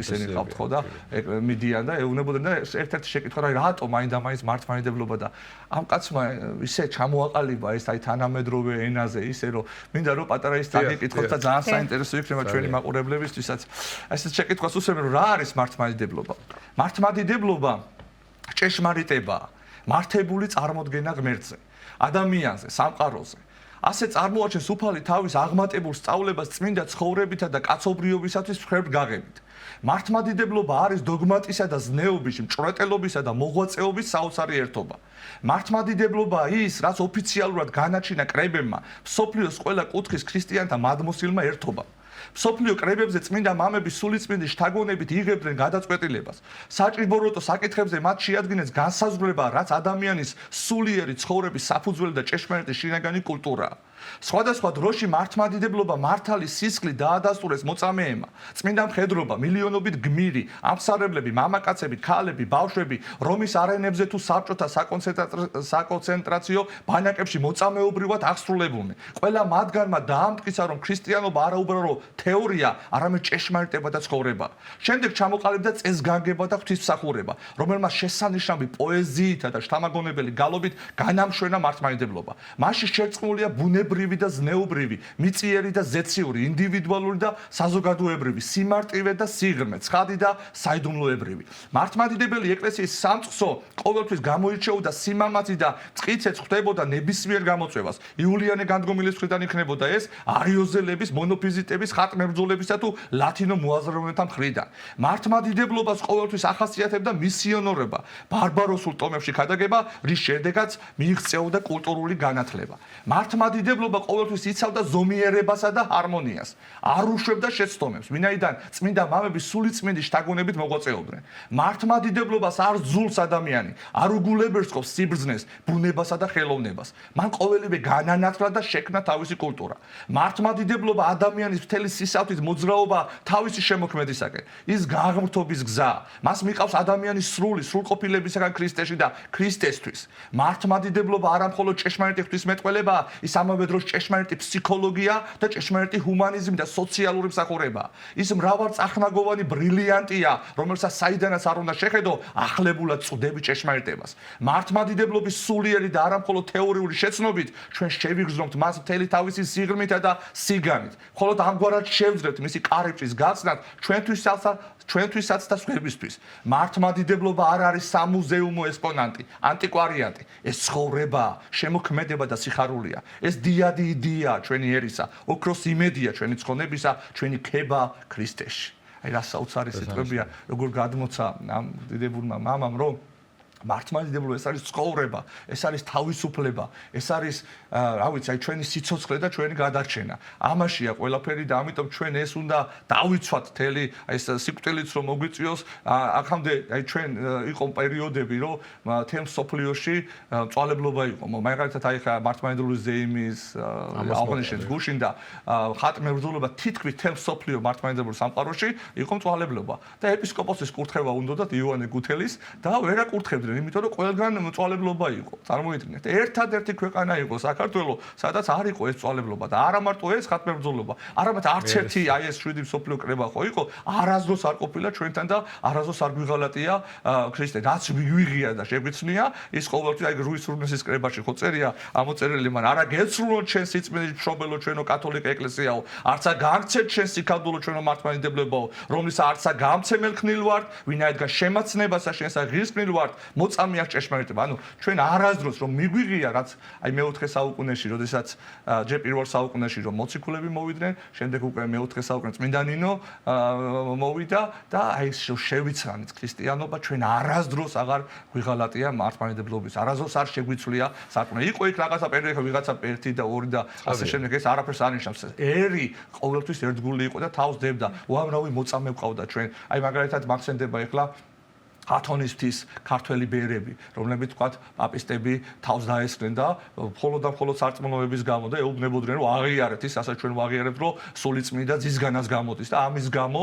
ისინი ყავთ ხო და მიდიან და ეუბნებოდნენ და ერთ-ერთი შეკითხვა რა რატომ მაინდა-მაინც მართლმადიდებლობა და ამ კაცმა ისე ჩამოაყალიბა ეს აი თანამედროვე ენაზე ისე რომ მინდა რომ პატარა ის დაგეკითხოთ და ძალიან საინტერესო იქნება ჩვენი მაყურებლებისთვისაც ესეც შეკითხვას უსვამენ რომ რა არის მართლმადიდებლობა მართლმადიდებლობა ჭეშმარიტება მართებული წარმოდგენა ღმერთზე ადამიანზე სამყაროზე ასე წარმოაჩენს უფალი თავის აღმატებულ სწავლებას წმინდა ცხოვრებითა და კაცობრიობისათვის მხერდ გაღებით მართლმადიდებლობა არის დოგმატისა და ზნეობის მჭვრეტელობისა და მოღვაწეობის საოცარი ერთობა მართლმადიდებლობა ის რაც ოფიციალურად განაჩინა კრებებმა მსოფლიოს ყველა კუთხის ქრისტიანთა მადმოსილმა ერთობამ სოფლიო კრებებზე წმინდა მამები სულიწმინდის შთაგონებით იღებდნენ გადაწყვეტილებას. საჭიროებო საკითხებზე მათ შეადგენეს განსაზღვრება, რაც ადამიანის სულიერი ცხოვრების საფუძველი და ჭეშმარიტი შინაგანი კულტურაა. სხვადასხვა დროში მართლმადიდებლობა მართალი სისხლი დაადასტურეს მოწამეებმა. წმინდა მხედრობა, მილიონობით გმირი, ამსარებლები, მამაკაცები, ქალები, ბავშვები, რომის არენებზე თუ საბჭოთა საკონცენტრაციო ბანაკებში მოწამეობრივად აღსრულებულნი. ყველა მათგანმა დაამტკიცა, რომ ქრისტიანობა არაუბრალოდ თეორია, არამედ ჭეშმარიტება და ცხოვრება. შემდეგ ჩამოყალიბდა წესგანგება და ღვთისმსახურება, რომელმაც შესანიშნავი პოეზიითა და შთამაგონებელი გალობით განამშვენა მართლმადიდებლობა. მასში შერწყმულია ბუნებრივი და ზნეობრივი, მიწიერი და ზეციური, ინდივიდუალური და საზოგადოებრივი, სიმარტივე და სიღრმე, ცხადი და საიდუმლოებრივი. მართლმადიდებელი ეკლესიის სამწყსო ყოველთვის გამოირჩეოდა სიმამაცით და წყიცეც ხვდებოდა ნებისმიერ გამოწვევას. იულიანე განდგომილის მხრიდან იქნებოდა ეს არიოზელების, მონოფიზიტების, ხატმებრძოლებისა თუ ლათინო მოაზროვნეთა მხრიდან. მართლმადიდებლობას ყოველთვის ახასიათებდა მისიონერობა, ბარბაროსულ ტომებში ქადაგება, რის შედეგადაც მიიღწეოდა კულტურული განათლება. მართლმადიდებლობა ყოველთვის იცავდა ზომიერებასა და ჰარმონიას. არ უშვებდა შეცდომებს, ვინაიდან წმინდა მამები სულიწმინდი შთაგონებით მოღვაწეობდნენ. მართლმადიდებლობას არ ზულს ადამიანი, არ უგულებერწყობს სიბრძნეს, ბუნებასა და ხელოვნებას. მან ყოველივე განანათლა და შექმნა თავისი კულტურა. მართლმადიდებლობა ადამიანის მთელი სისავთით მოძრაობა თავისი შემოქმედისაკენ. ის გაღმრთობის გზა. მას მიყავს ადამიანის სრულყოფილებისაგან ქრისტეში და ქრისტესთვის. მართლმადიდებლობა არა მხოლოდ ჭეშმარიტი ღვთისმეტყველებაა, ის ამავე დროს ჭეშმარიტი ფსიქოლოგია და ჭეშმარიტი ჰუმანიზმი და სოციალური მსახურებაა. ის მრავალწახნაგოვანი ბრილიანტია, რომელსაც საიდანაც არ უნდა შეხედო, ახლებულად წვდები ჭეშმარიტებას. მართლმადიდებლობის სულიერი და არა მხოლოდ თეორიული შეცნობით ჩვენ შევიგრძნობთ მას მთელი თავისი სიღრმითა და სიგანით. მხოლოდ ამგვარად შევძლებთ მისი კარიბჭის გაცნად ჩვენთვისაც და სხვებისთვის. მართლმადიდებლობა არ არის სამუზეუმო ექსპონანტი, ანტიკვარიანტი. ეს ცხოვრებაა, შემოქმედება და სიხარულია. ეს დიადი იდეაა ჩვენი ერისა, ოქროს იმედია ჩვენი ცხონებისა, ჩვენი ქება ქრისტეში. აი რა საოცარი სიტყვებია, როგორ გადმოცა ამ დიდებულმა მამამ, რომ მართლმადიდებლობა ეს არის ცხოვრება, ეს არის თავისუფლება, ეს არის, რა ვიცი, აი ჩვენი სიცოცხლე და ჩვენი გადარჩენა. ამაშია ყველაფერი და ამიტომ ჩვენ ეს უნდა დავიცვათ თელი აი ეს სიკვდილიც რომ მოგვიწვიოს, აქამდე აი ჩვენ იყო პერიოდები, რომ თემ სოფლიოში წვალებლობა იყო. მაგალითად აი ხა მართლმადიდებლობის ზეიმის აღნიშნეთ გუშინ და ხატმებრძოლობა თითქმის თემ სოფლიო მართლმადიდებლურ სამყაროში იყო წვალებლობა. და ეპისკოპოსის კურთხევა უნდათ იოანე გუთელის და ვერ აკურთხებდნენ, იმიტომ რომ ყველგან წვალებლობა იყო. წარმოიდგინეთ, ერთადერთი ქვეყანა იყო საქართველოს, სადაც არ იყო ეს წვალებლობა და არა მარტო ეს ხატმებრძოლობა, არამედ არც ერთი აი ეს 7 სოფლიო კრება ხო იყო, არასდროს არ ყოფილა ჩვენთან და არასდროს არ გვიღალატია ქრისტე. რაც ვიღია და შეგვიცნია, ის ყოველთვის აი რუის რუნესის კრებაში ხო წერია ამოწერილი, მან არა გეცრულო ჩვენ სიწმინდის მშობელო ჩვენო კათოლიკე ეკლესიაო, არცა გამცეთ ჩვენ სიკადულო ჩვენო მართლმადიდებლობაო, რომლის არცა გამცემელ ხნილ ვართ, ვინაიდან შემაცნებასა შენსა ღირსმილ ვართ, მოწამე აქვს ჭეშმარიტება. ანუ ჩვენ არასდროს რომ მიგვიღია რაც აი მეოთხე საუკუნეში, როდესაც ჯერ პირველ საუკუნეში რომ მოციქულები მოვიდნენ, შემდეგ უკვე მეოთხე საუკუნე წმინდა ნინო მოვიდა და აი შევიცრანით ქრისტიანობა, ჩვენ არასდროს აღარ გვიღალატია მართლმადიდებლობის, არასდროს არ შეგვიცვლია სარკმელი. იყო იქ რაღაცა პერიოდი, ვიღაცა 1 და 2 და ასე შემდეგ, ეს არაფერს არ ნიშნავს. ერი ყოველთვის ერთგული იყო და თავს დებდა. უამრავი მოწამე ყავდა ჩვენ. აი მაგალითად მახსენდება ეხლა ათონისთვის ქართველი ბერები, რომლებიც თქვათ პაპისტები თავს დაესწრენ და მხოლოდ სარწმუნოების გამო და ეუბნებოდნენ რომ აღიარეთ ის, ასე ჩვენ ვაღიარებთ რომ სულიწმინდა ძისგანაც გამოდის და ამის გამო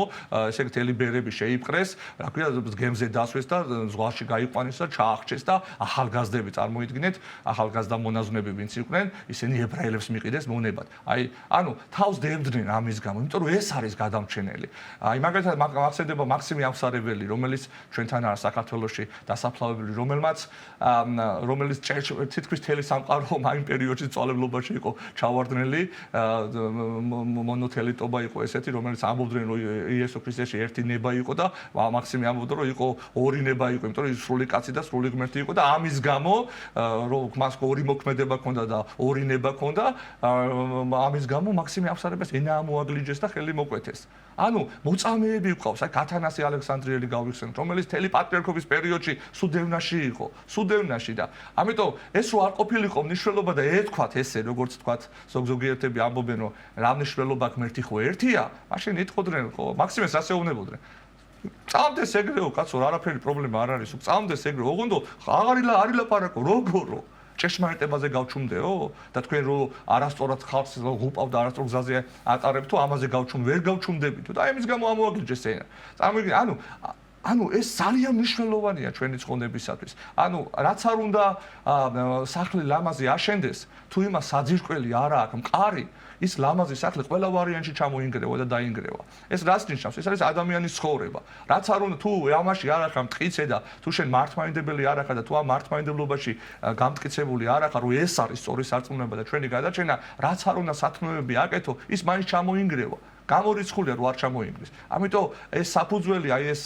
ესე მთელი ბერები შეიპყრეს, რა ქვია, გემზე დასვეს და ზღვაში გაიყვანეს და ჩაახჩეს და ახალგაზრდები წარმოიდგინეთ, ახალგაზრდა მონაზვნები ვინც იყვნენ, ისინი ებრაელებს მიყიდეს მონებად. აი, ანუ თავს დებდნენ ამის გამო, იმიტომ რომ ეს არის გადამრჩენელი. აი მაგალითად მახსენდება მაქსიმე ამსარებელი, რომელიც ჩვენთან საქართველოში დასაფლავებელი, რომელიც თითქმის მთელი სამყარო ამ პერიოდში წვალებლობაში იყო ჩავარდნელი, მონოთელიტობა იყო ესეთი, რომელიც ამბობდნენ რომ იესო ქრისტეში ერთი ნება იყო და მაქსიმე ამბობდა რომ იყო ორი ნება იყო, იმიტომ რომ ის სრული კაცი და სრული ღმერთი იყო და ამის გამო რომ მას ორი მოქმედება ჰქონდა და ორი ნება ჰქონდა, ამის გამო მაქსიმე ამსარებელს ენა ამოაგლიჯეს და ხელი მოკვეთეს. ანუ მოწამეები ყავს, აი ათანასე ალექსანდრიელი გავიხსენოთ, რომელიც თელი პატრიარქობის პერიოდში სუდევნაში იყო, სუდევნაში და ამიტომ ეს რო არ ყოფილიყო მნიშვნელობა და ეთქვათ ესე, როგორც თქვათ, ზოგიერთები ამბობენ, რომ რა მნიშვნელობა ღმერთი ხო ერთია, მაშინ იტყოდნენ ხო, მაქსიმეს ასე ეუბნებოდნენ. წამდეს ეგრეო, კაცო, არაფერი პრობლემა არ არის, წამდეს ეგრეო, ოღონდ არ ილაპარაკო, როგორო? ჭეშმარიტებაზე გავჩუმდეო და თქვენ რო არასწორად ხალხს ღუპავ და არასწორ გზაზე ატარებთო, ამაზე გავჩუმ, ვერ გავჩუმდებითო და ამის გამო ამოაგლიჯეს ენა. წარმოიდგინე, ანუ ანუ ეს ძალიან მნიშვნელოვანია ჩვენი ცხონებისათვის. ანუ რაც არ უნდა სახლი ლამაზი აშენდეს, თუ იმას საძირკველი არ აქვს, მყარი, ის ლამაზი სახლი ყველა ვარიანტში ჩამოინგრევა და დაინგრევა. ეს რას ნიშნავს? ეს არის ადამიანის ცხოვრება. რაც არ უნდა თუ ამაში არ ახარ მტკიცე და თუ შენ მართლმადიდებელი არ ახარ და თუ ამ მართლმადიდებლობაში გამტკიცებული არ ახარ, რომ ეს არის სწორი სარწმუნება და ჩვენი გადაჩენა, რაც არ უნდა სათქმელები აკეთო, ის მაინც ჩამოინგრევა. გამორიცხულია რომ არ ჩამოინგრეს. ამიტომ ეს საფუძველი აი ეს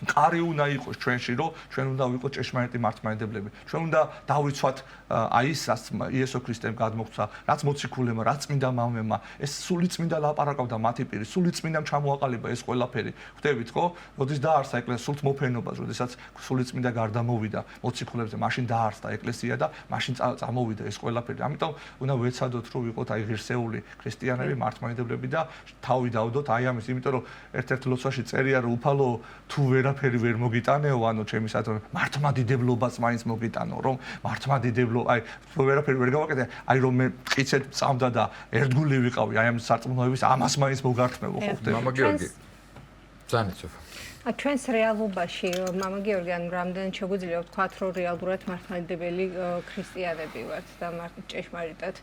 მყარი უნდა იყოს ჩვენში, რომ ჩვენ უნდა ვიყოთ ჭეშმარიტი მართლმადიდებლები. ჩვენ უნდა დავიცვათ აი ის რაც იესო ქრისტემ გადმოგვცა, რაც მოციქულებმა, რაც წმინდა მამებმა, ეს სული წმინდა ლაპარაკობდა მათი პირით, სული წმინდამ ჩამოაყალიბა ეს ყველაფერი. ხვდებით ხო? როდის დაარსდა ეკლესია სულთ მოფენობას, როდესაც სული წმინდა გარდამოვიდა მოციქულებზე, მაშინ დაარსდა ეკლესია და მაშინ წამოვიდა ეს ყველაფერი. ამიტომ უნდა ვეცადოთ, რომ ვიყოთ აი ღირსეული ქრისტიანები, მართლმადიდებლები და თავი დავდოთ აი ამის, იმიტომ რომ ერთ-ერთ ლოცვაში წერია, რომ უფალო თუ ვერაფერი ვერ მოგიტანეო, ანუ ჩემი საათო მართლმადიდებლობას მაინც მოგიტანო, რომ მართლმადიდებლო აი ვერაფერი ვერ გავაკეთე, აი რომ მე მტკიცედ წამდა და ერთგული ვიყავი, აი ამ სარწმუნოების ამას მაინც მოგართმევო, ხო ხდება? მამა გიორგი. ზანიცო. ჩვენს რეალობაში მამა გიორგი, ანუ რამდენად შეგვიძლია ვთქვათ, რომ რეალურად მართლმადიდებელი ქრისტიანები ვართ და ჭეშმარიტად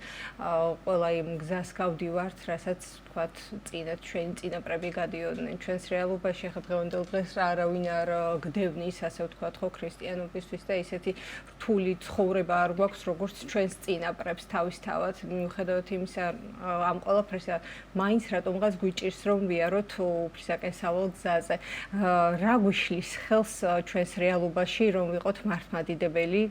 ყველა იმ გზას გავდივართ, რასაც ვთქვათ, წინათ ჩვენი წინაპრები გადიოდნენ. ჩვენს რეალობაში ახლა დღევანდელ დღეს არავინ არ გდევნის, ასე ვთქვათ, ხო ქრისტიანობისთვის და ისეთი რთული ცხოვრება არ გვაქვს, როგორც ჩვენს წინაპრებს თავისთავად. მიუხედავად იმისა, ამ ყველაფერისა, მაინც რატომღაც გვიჭირს, რომ ვიაროთ უფლისაკენ სავალ გზაზე. რა გვიშლის ხელს ჩვენს რეალობაში, რომ ვიყოთ მართლმადიდებელი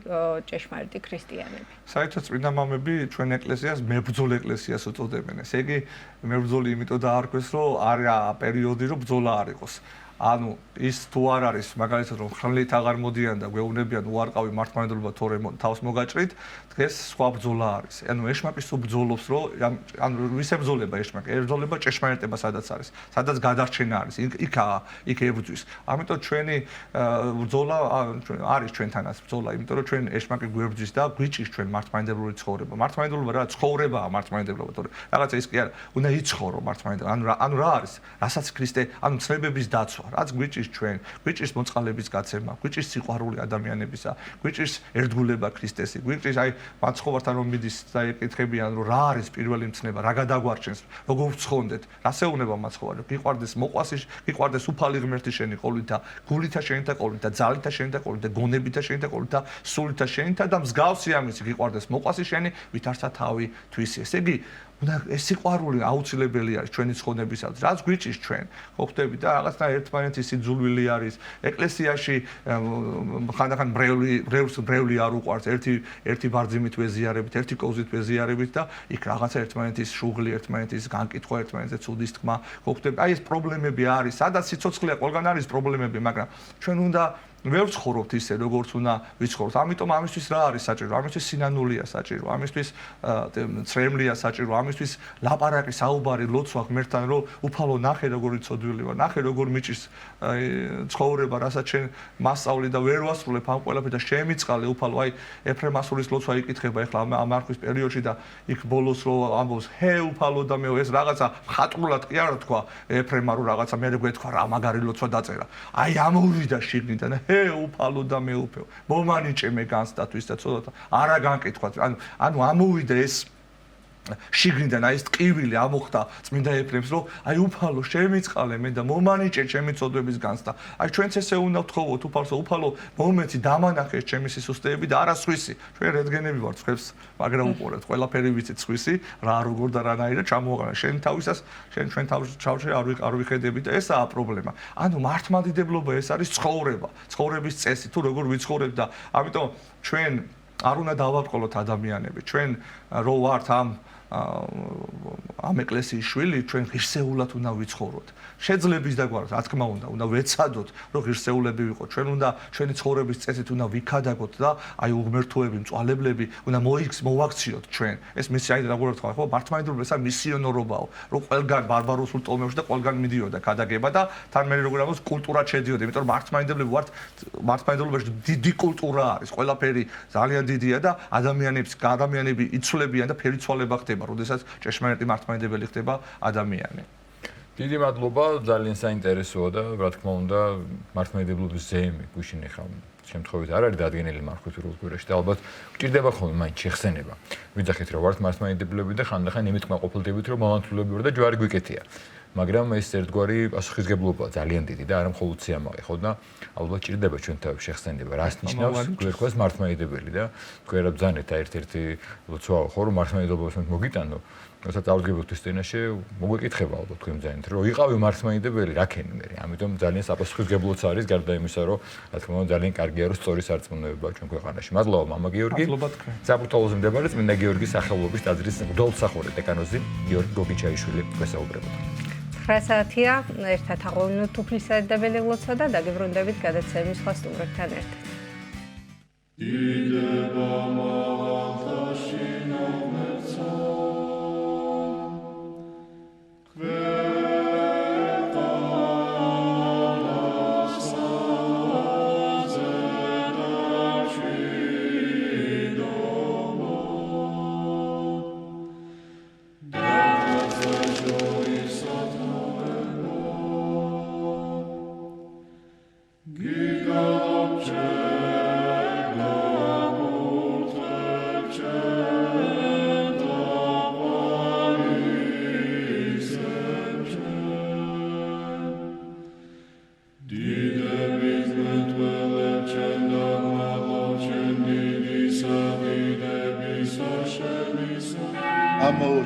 ჭეშმარიტი ქრისტიანები? საერთოდ წმინდა მამები ჩვენ ეკლესიას მებრძოლ ეკლესიას უწოდებენ. ესე იგი მებრძოლი იმიტომ დაარქვეს, რომ არა პერიოდი, რომ ბრძოლა არ იყოს. ანუ ის თუ არ არის მაგალითად რომ ხმლით აღარ მოდიან და გვეუბნებიან უარყავი მართლმადიდებლობა თორე თავს მოგაჭრით, დღეს სხვა ბრძოლა არის. ანუ ეშმაკი სულ ბრძოლობს, რომ ანუ ვის ებრძოლება ეშმაკი? ებრძოლება ჭეშმარიტება სადაც არის, სადაც გადარჩენა არის, იქ ებრძვის. ამიტომ ჩვენი ბრძოლა არის ჩვენთანაც ბრძოლა, იმიტომ რომ ჩვენ ეშმაკი გვერბძვის და გვიჭირს ჩვენ მართლმადიდებლური ცხოვრება. მართლმადიდებლობა რა ცხოვრებაა მართლმადიდებლობა, თორე რაღაცა ის კი არა, უნდა იცხოვრო მართლმადიდებლობა. ანუ რა არის? რასაც ქრისტე, ანუ ცნებების დაცვა, რაც გვიჭირს ჩვენ, გვიჭირს მოწყალების გაცემა, გვიჭირს სიყვარული ადამიანებისა, გვიჭირს ერთგულება ქრისტესი, გვიჭირს აი მაცხოვართან რომ მიდის და ეკითხებიან რომ რა არის პირველი მცნება, რა გადაგვარჩენს, როგორ ვცხონდეთ, რასეუნება მაცხოვარი, გიყვარდეს მოყვასი, გიყვარდეს უფალი ღმერთი შენი ყოლითა, გულითა შენითა ყოლითა, ძალითა შენითა ყოლითა, გონებითა შენითა ყოლითა, სულითა შენითა და მსგავსი ამისი გიყვარდეს მოყვასი შენი, ვითარცა თავი თვისი. ესე იგი უნდა ეს სიყვარული აუცილებელი არის ჩვენი ცხონებისათვის. რაც გვიჭირს ჩვენ, ხო ხდებით და რაღაცა ერთმანეთის სიძულვილი არის. ეკლესიაში ხანდახან ბრეული არ უყვარს, ერთი ბარძიმით ვეზიარებით, ერთი კოვზით ვეზიარებით და იქ რაღაცა ერთმანეთის შუღლი, ერთმანეთის განკითხვა, ერთმანეთზე ცუდის თქმა, ხო ხდებით. აი ეს პრობლემები არის, სადაც სიცოცხლეა, ყველგან არის პრობლემები, მაგრამ ჩვენ უნდა ვერ ვცხოვრობთ ისე, როგორც უნდა ვიცხოვროთ. ამიტომ ამისთვის რა არის საჭირო? ამისთვის სინანულია საჭირო, ამისთვის ცრემლია საჭირო, ამისთვის ლაპარაკი, საუბარი, ლოცვა ღმერთთან, რომ უფალო ნახე როგორ იცოდვილი ვარ, ნახე როგორ მიჭირს ცხოვრება, რასაც შენ მასწავლი და ვერ ვასრულებ ამ ყველაფერს და შემიწყალე უფალო, აი ეფრემასურის ლოცვა იკითხება ეხლა ამ არხვის პერიოდში და იქ ბოლოს რო ამბობს, ჰე უფალო და მე ეს რაღაცა ხატყრულად კი არა თქვა ეფრემა რომ რაღაცა მე გვეთქვა რა მაგარი ლოცვა დაწერა. აი ამოვიდა შიგნიდან ჰე უფალო და მეუფეო მომანიჭე მე განსტატვის და ცოტა არა განკითხვათ ანუ ამოვიდა ეს შიგნიდან აი ეს ტკივილი ამოხდა წმინდა ეფრემს რომ აი უფალო შემიწყალე მე და მომანიჭე ჩემი წოდების განსტა აი ჩვენც ესე უნდა ვთხოვოთ უფალო უფალო მომენტი დამანახეს ჩემი სისუსტეები და არა სხვისი ჩვენ რედგენები ვართ ხებს მაგრამ უყურეთ ყველაფერი ვიცით სხვისი რა როგორ და რანაირად ჩამოაყენა შენ თავისას შენ ჩვენ თავში არ ვიხედები და ესაა პრობლემა ანუ მართლმადიდებლობა ეს არის ცხოვრების წესი თუ როგორ ვიცხოვრებ და ამიტომ ჩვენ არ უნდა დავაყოლოთ ადამიანები ჩვენ რო ვართ ამ ეკლესიის შვილი ჩვენ ღირსეულად უნდა ვიცხოვროთ შეძლებს და გვაქვს რა თქმა უნდა ვეცადოთ რომ ღირსეულები ვიყოთ ჩვენ უნდა ჩვენი ცხოვრების წესით უნდა ვიქადაგოთ და აი უღმერთოები მწვალებლები უნდა მოვაქციოთ ჩვენ ეს მისი აი როგორ ვთქვა ხო მართლმადიდებლობა ესა მისიონერობაო რომ ყველგან ბარბაროსულ ტომებში და ყველგან მიდიოდა ქადაგება და თან მე როგორ ამბობს კულტურა შედიოდა იმიტომ რომ მართლმადიდებლები ვართ მართლმადიდებლობაში დიდი კულტურა არის ყველაფერი ძალიან დიდია და ადამიანები იცვლებიან და ფერიცვალება ხდება როდესაც ჭეშმარიტი მართლმადიდებელი ხდება ადამიანი დიდი მადლობა, ძალიან საინტერესოა და რა თქმა უნდა, მართლმადიდებლობის ზეიმი გუშინ ახლა შემთხვევით არ არის დადგენილი მართლმადიდებლურ გვერდში და ალბათ გჭირდება ხოლმე მაინც შეხსენება. ვიძახით რომ ვართ მართლმადიდებლები და ხანდახან იმით კმაყოფილდებით რომ მომართულები ვარ და ჯვარი გვიკეთია. მაგრამ ეს ერთგვარი პასუხისგებლობაა ძალიან დიდი და არა მხოლოდ სიამაყე, ხო და ალბათ ჭირდება ჩვენ თავის შეხსენება. რას ნიშნავს გვერდქვას მართლმადიდებელი და თქვენ რა ბრძანეთ და ერთ-ერთი ლოცვა ხო რომ მართლმადიდებლობას მოგიტანო როცა წავდგებოთ ის წინაშე მოგვეკითხება ალბათ თქვენ ბრძანეთ რომ იყავი მართლმადიდებელი რა ქენი მე ამიტომ ძალიან საპასუხისგებლოც არის გარდა იმისა რომ რა თქმა უნდა ძალიან კარგია რომ სწორი სარწმუნოებაა ჩვენ ქვეყანაში. მადლობა მამა გიორგი. საბურთალოზე მდებარე წმინდა გიორგის სახელობის ტაძრის მღვდელმსახური დეკანოზი გიორგი გოგიჩაიშვილი გვესაუბრებოდა. 9 საათია ერთად აღვნიშნოთ უფლისადებელი ლოცვა და დაგებრუნდებით გადაცემის სხვა სტუმრებთან ერთად. დიდება მაღალთაში ნომერცა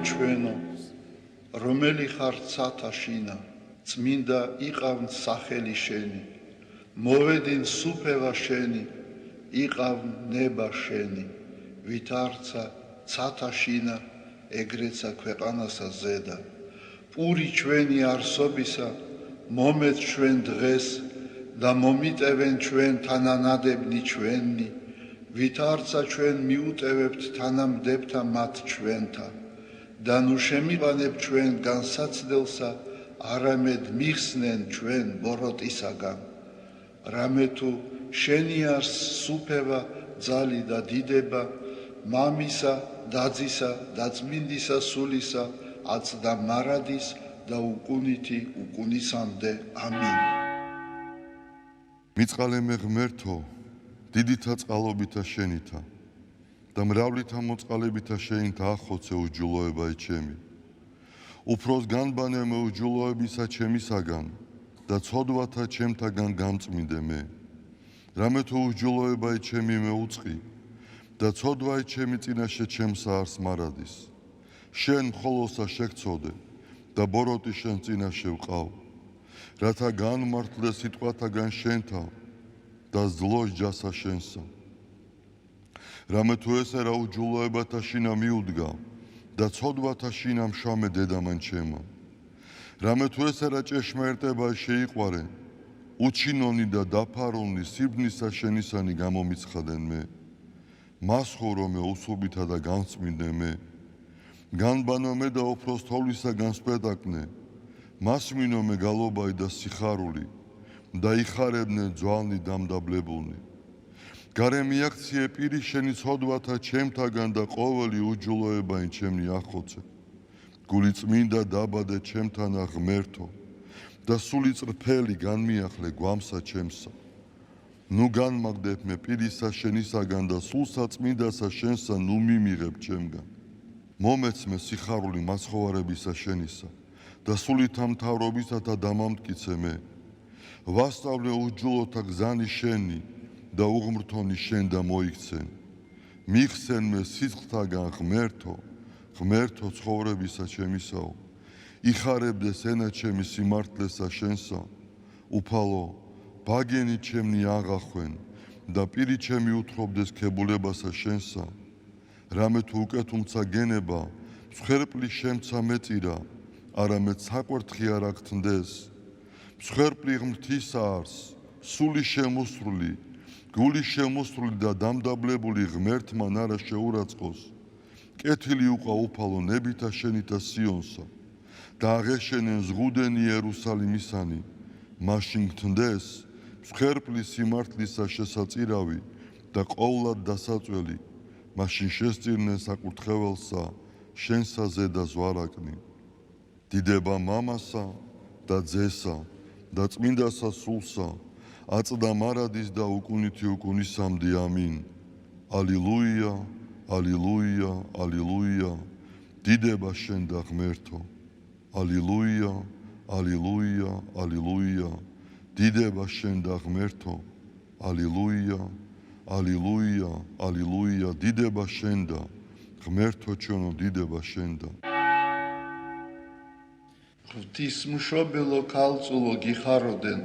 ჩვენო რომელი ხარ ცათაშინა წმინდა იყავნ სახელი შენი მოვედინ სუფევა შენი იყავნ ნება შენი ვით არცა ცათაშინა ეგრეცა ქვეყანასა ზედა პური ჩვენი არსობისა მომეც ჩვენ დღეს და მომიტევენ ჩვენ თანანადებნი ჩვენი ვით არცა ჩვენ მიუტევებთ თანამდებთა მათ ჩვენთა და ნუ შემიყანებ ჩვენ განსაცდელსა არამედ მიხსნენ ჩვენ ბოროტისაგან რამე თუ შენი არს სუფევა ძალი და დიდება მამისა დაძისა და წმინდისა სულისა აც და მარადის და უკუნითი უკუნისამდე ამინ მიწყალემე ღმერთო დიდითა წყალობითა შენითა და მრავლითა მოწყალებითა შენითა ახოცე უჯულოება ჩემი უფროს განბანე მე უჯულოებისა ჩემისაგან და ცოდვათა ჩემთაგან გამწმინდე მე რამე თუ უჯულოება ჩემი მე უწყი და ცოდვა ჩემი წინაშე ჩემსა არს მარადის შენ მხოლოსა შეგწოდე და ბოროტი შენ წინაშე ვყავ რათა განმართლე სიტყვათაგან შენთა და ზლოს ჯასა შენსა რამე თუ ესე რა უჯულოებათა შინა მიუდგა და ცოდვათა შინა მშამე დედამან ჩემო რამე თუ ესე რა ჭეშმარიტება შეიყვარე უჩინონი და დაფარონი სიბნისა შენისანი გამომიცხადენ მე მას ხორო მე უსუბითა და განწმინდე მე განბანო მე და უფროს თოვლისაგან სპეტაკნე მას მინო მე გალობაი და სიხარული და იხარებნე ძვალნი დამდაბლებულნი გარე მიაქციე პირი შენი ცოდვათა ჩემთაგან და ყოველი უჯულოებაი ჩემნი ახოცე გული წმინდა დაბადე ჩემთანა ღმერთო და სული წრფელი განმიახლე გვამსა ჩემსა ნუ განმაგდებ მე პირისა შენისაგან და სულსა წმინდასა შენსა ნუ მიმიღებ ჩემგან მომეცმე სიხარული მაცხოვარებისა შენისა და სულითა მთავრობისა და დამამტკიცე მე ვასწავლე უჯულოთა გზანი შენი და უღმრთონი შენ და მოიქცენ მიხსენ მე სიცხთაგან ღმერთო ცხოვრებისა ჩემისაო იხარებდეს ენა ჩემი სიმართლესა შენსა უფალო ბაგენი ჩემნი აღახვენ და პირი ჩემი უთხრობდეს ქებულებასა შენსა რამე თუ უკეთუმცა გენება მსხვერპლი შემცა მეწირა არამედ საკვერთხი არ აქთნდეს მსხვერპლი ღმრთისა არს სული შემოსრული გული შემოსრული და დამდაბლებული ღმერთმან არა შეურაცხყოს კეთილი უყა უფალო ნებითა შენითა სიონსა და აღეშენენ ზღუდენი იერუსალიმისანი მაშინ გთნდეს მსხვერპლი სიმართლისა შესაწირავი და ყოვლად დასაწველი მაშინ შესწირნენ საკურთხეველსა შენსა ზედა ზვარაკნი დიდება მამასა და ძესა და წმინდასა სულსა აწდა მარადის და უკუნითი უკუნისამდე ამინ ალილუია ალილუია ალილუია დიდება შენ და ღმერთო ალილუია ალილუია ალილუია დიდება შენ და ღმერთო ალილუია ალილუია ალილუია დიდება შენ და ღმერთო ჩვენო დიდება შენ და ღვთისმშობელო ქალწულო გიხაროდენ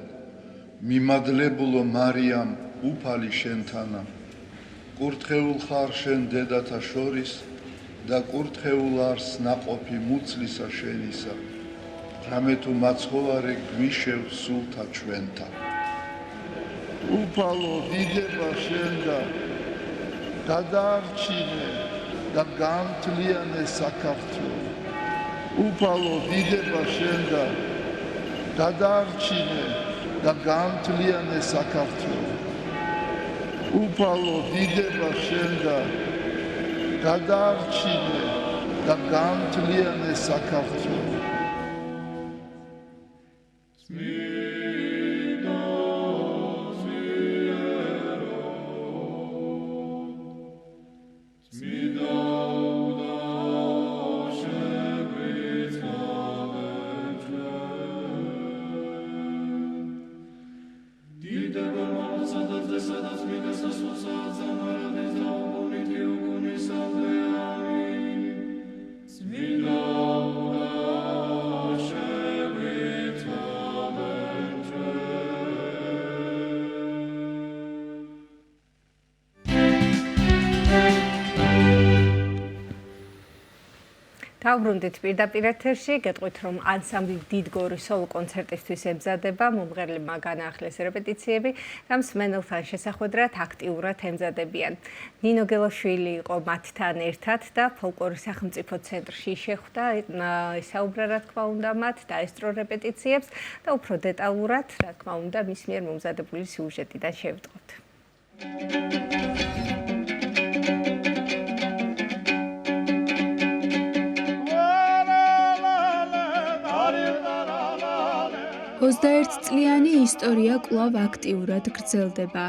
მიმადლებულო მარიამ უფალი შენთანა კურთხეულ ხარ შენ დედათა შორის და კურთხეულ არს ნაყოფი მუცლისა შენისა რამე თუ მაცხოვარე გვიშევ სულთა ჩვენთა უფალო დიდება შენ და გადაარჩინე და გამთლიანე საქართველო უფალო დიდება შენ და გადაარჩინე და გამთლიანე საქართველო უფალო დიდება შენ და გადაარჩინე და გამთლიანე საქართველო დავბრუნდით პირდაპირ ეთერში, გეტყვით რომ ანსამბლი დიდგორი სოლო კონცერტისთვის ემზადება, მომღერლებმა განაახლეს რეპეტიციები და მსმენელთან შესახვედრად აქტიურად ემზადებიან. ნინო გელაშვილი იყო მათთან ერთად და ფოლკლორის სახელმწიფო ცენტრში შეხვდა, ისაუბრა რა თქმა უნდა მათ დაესწრო რეპეტიციებს და უფრო დეტალურად, რა თქმა უნდა, მის მიერ მომზადებული სიუჟეტიდან შევიტყოთ. წლიანი ისტორია კვლავ აქტიურად გრძელდება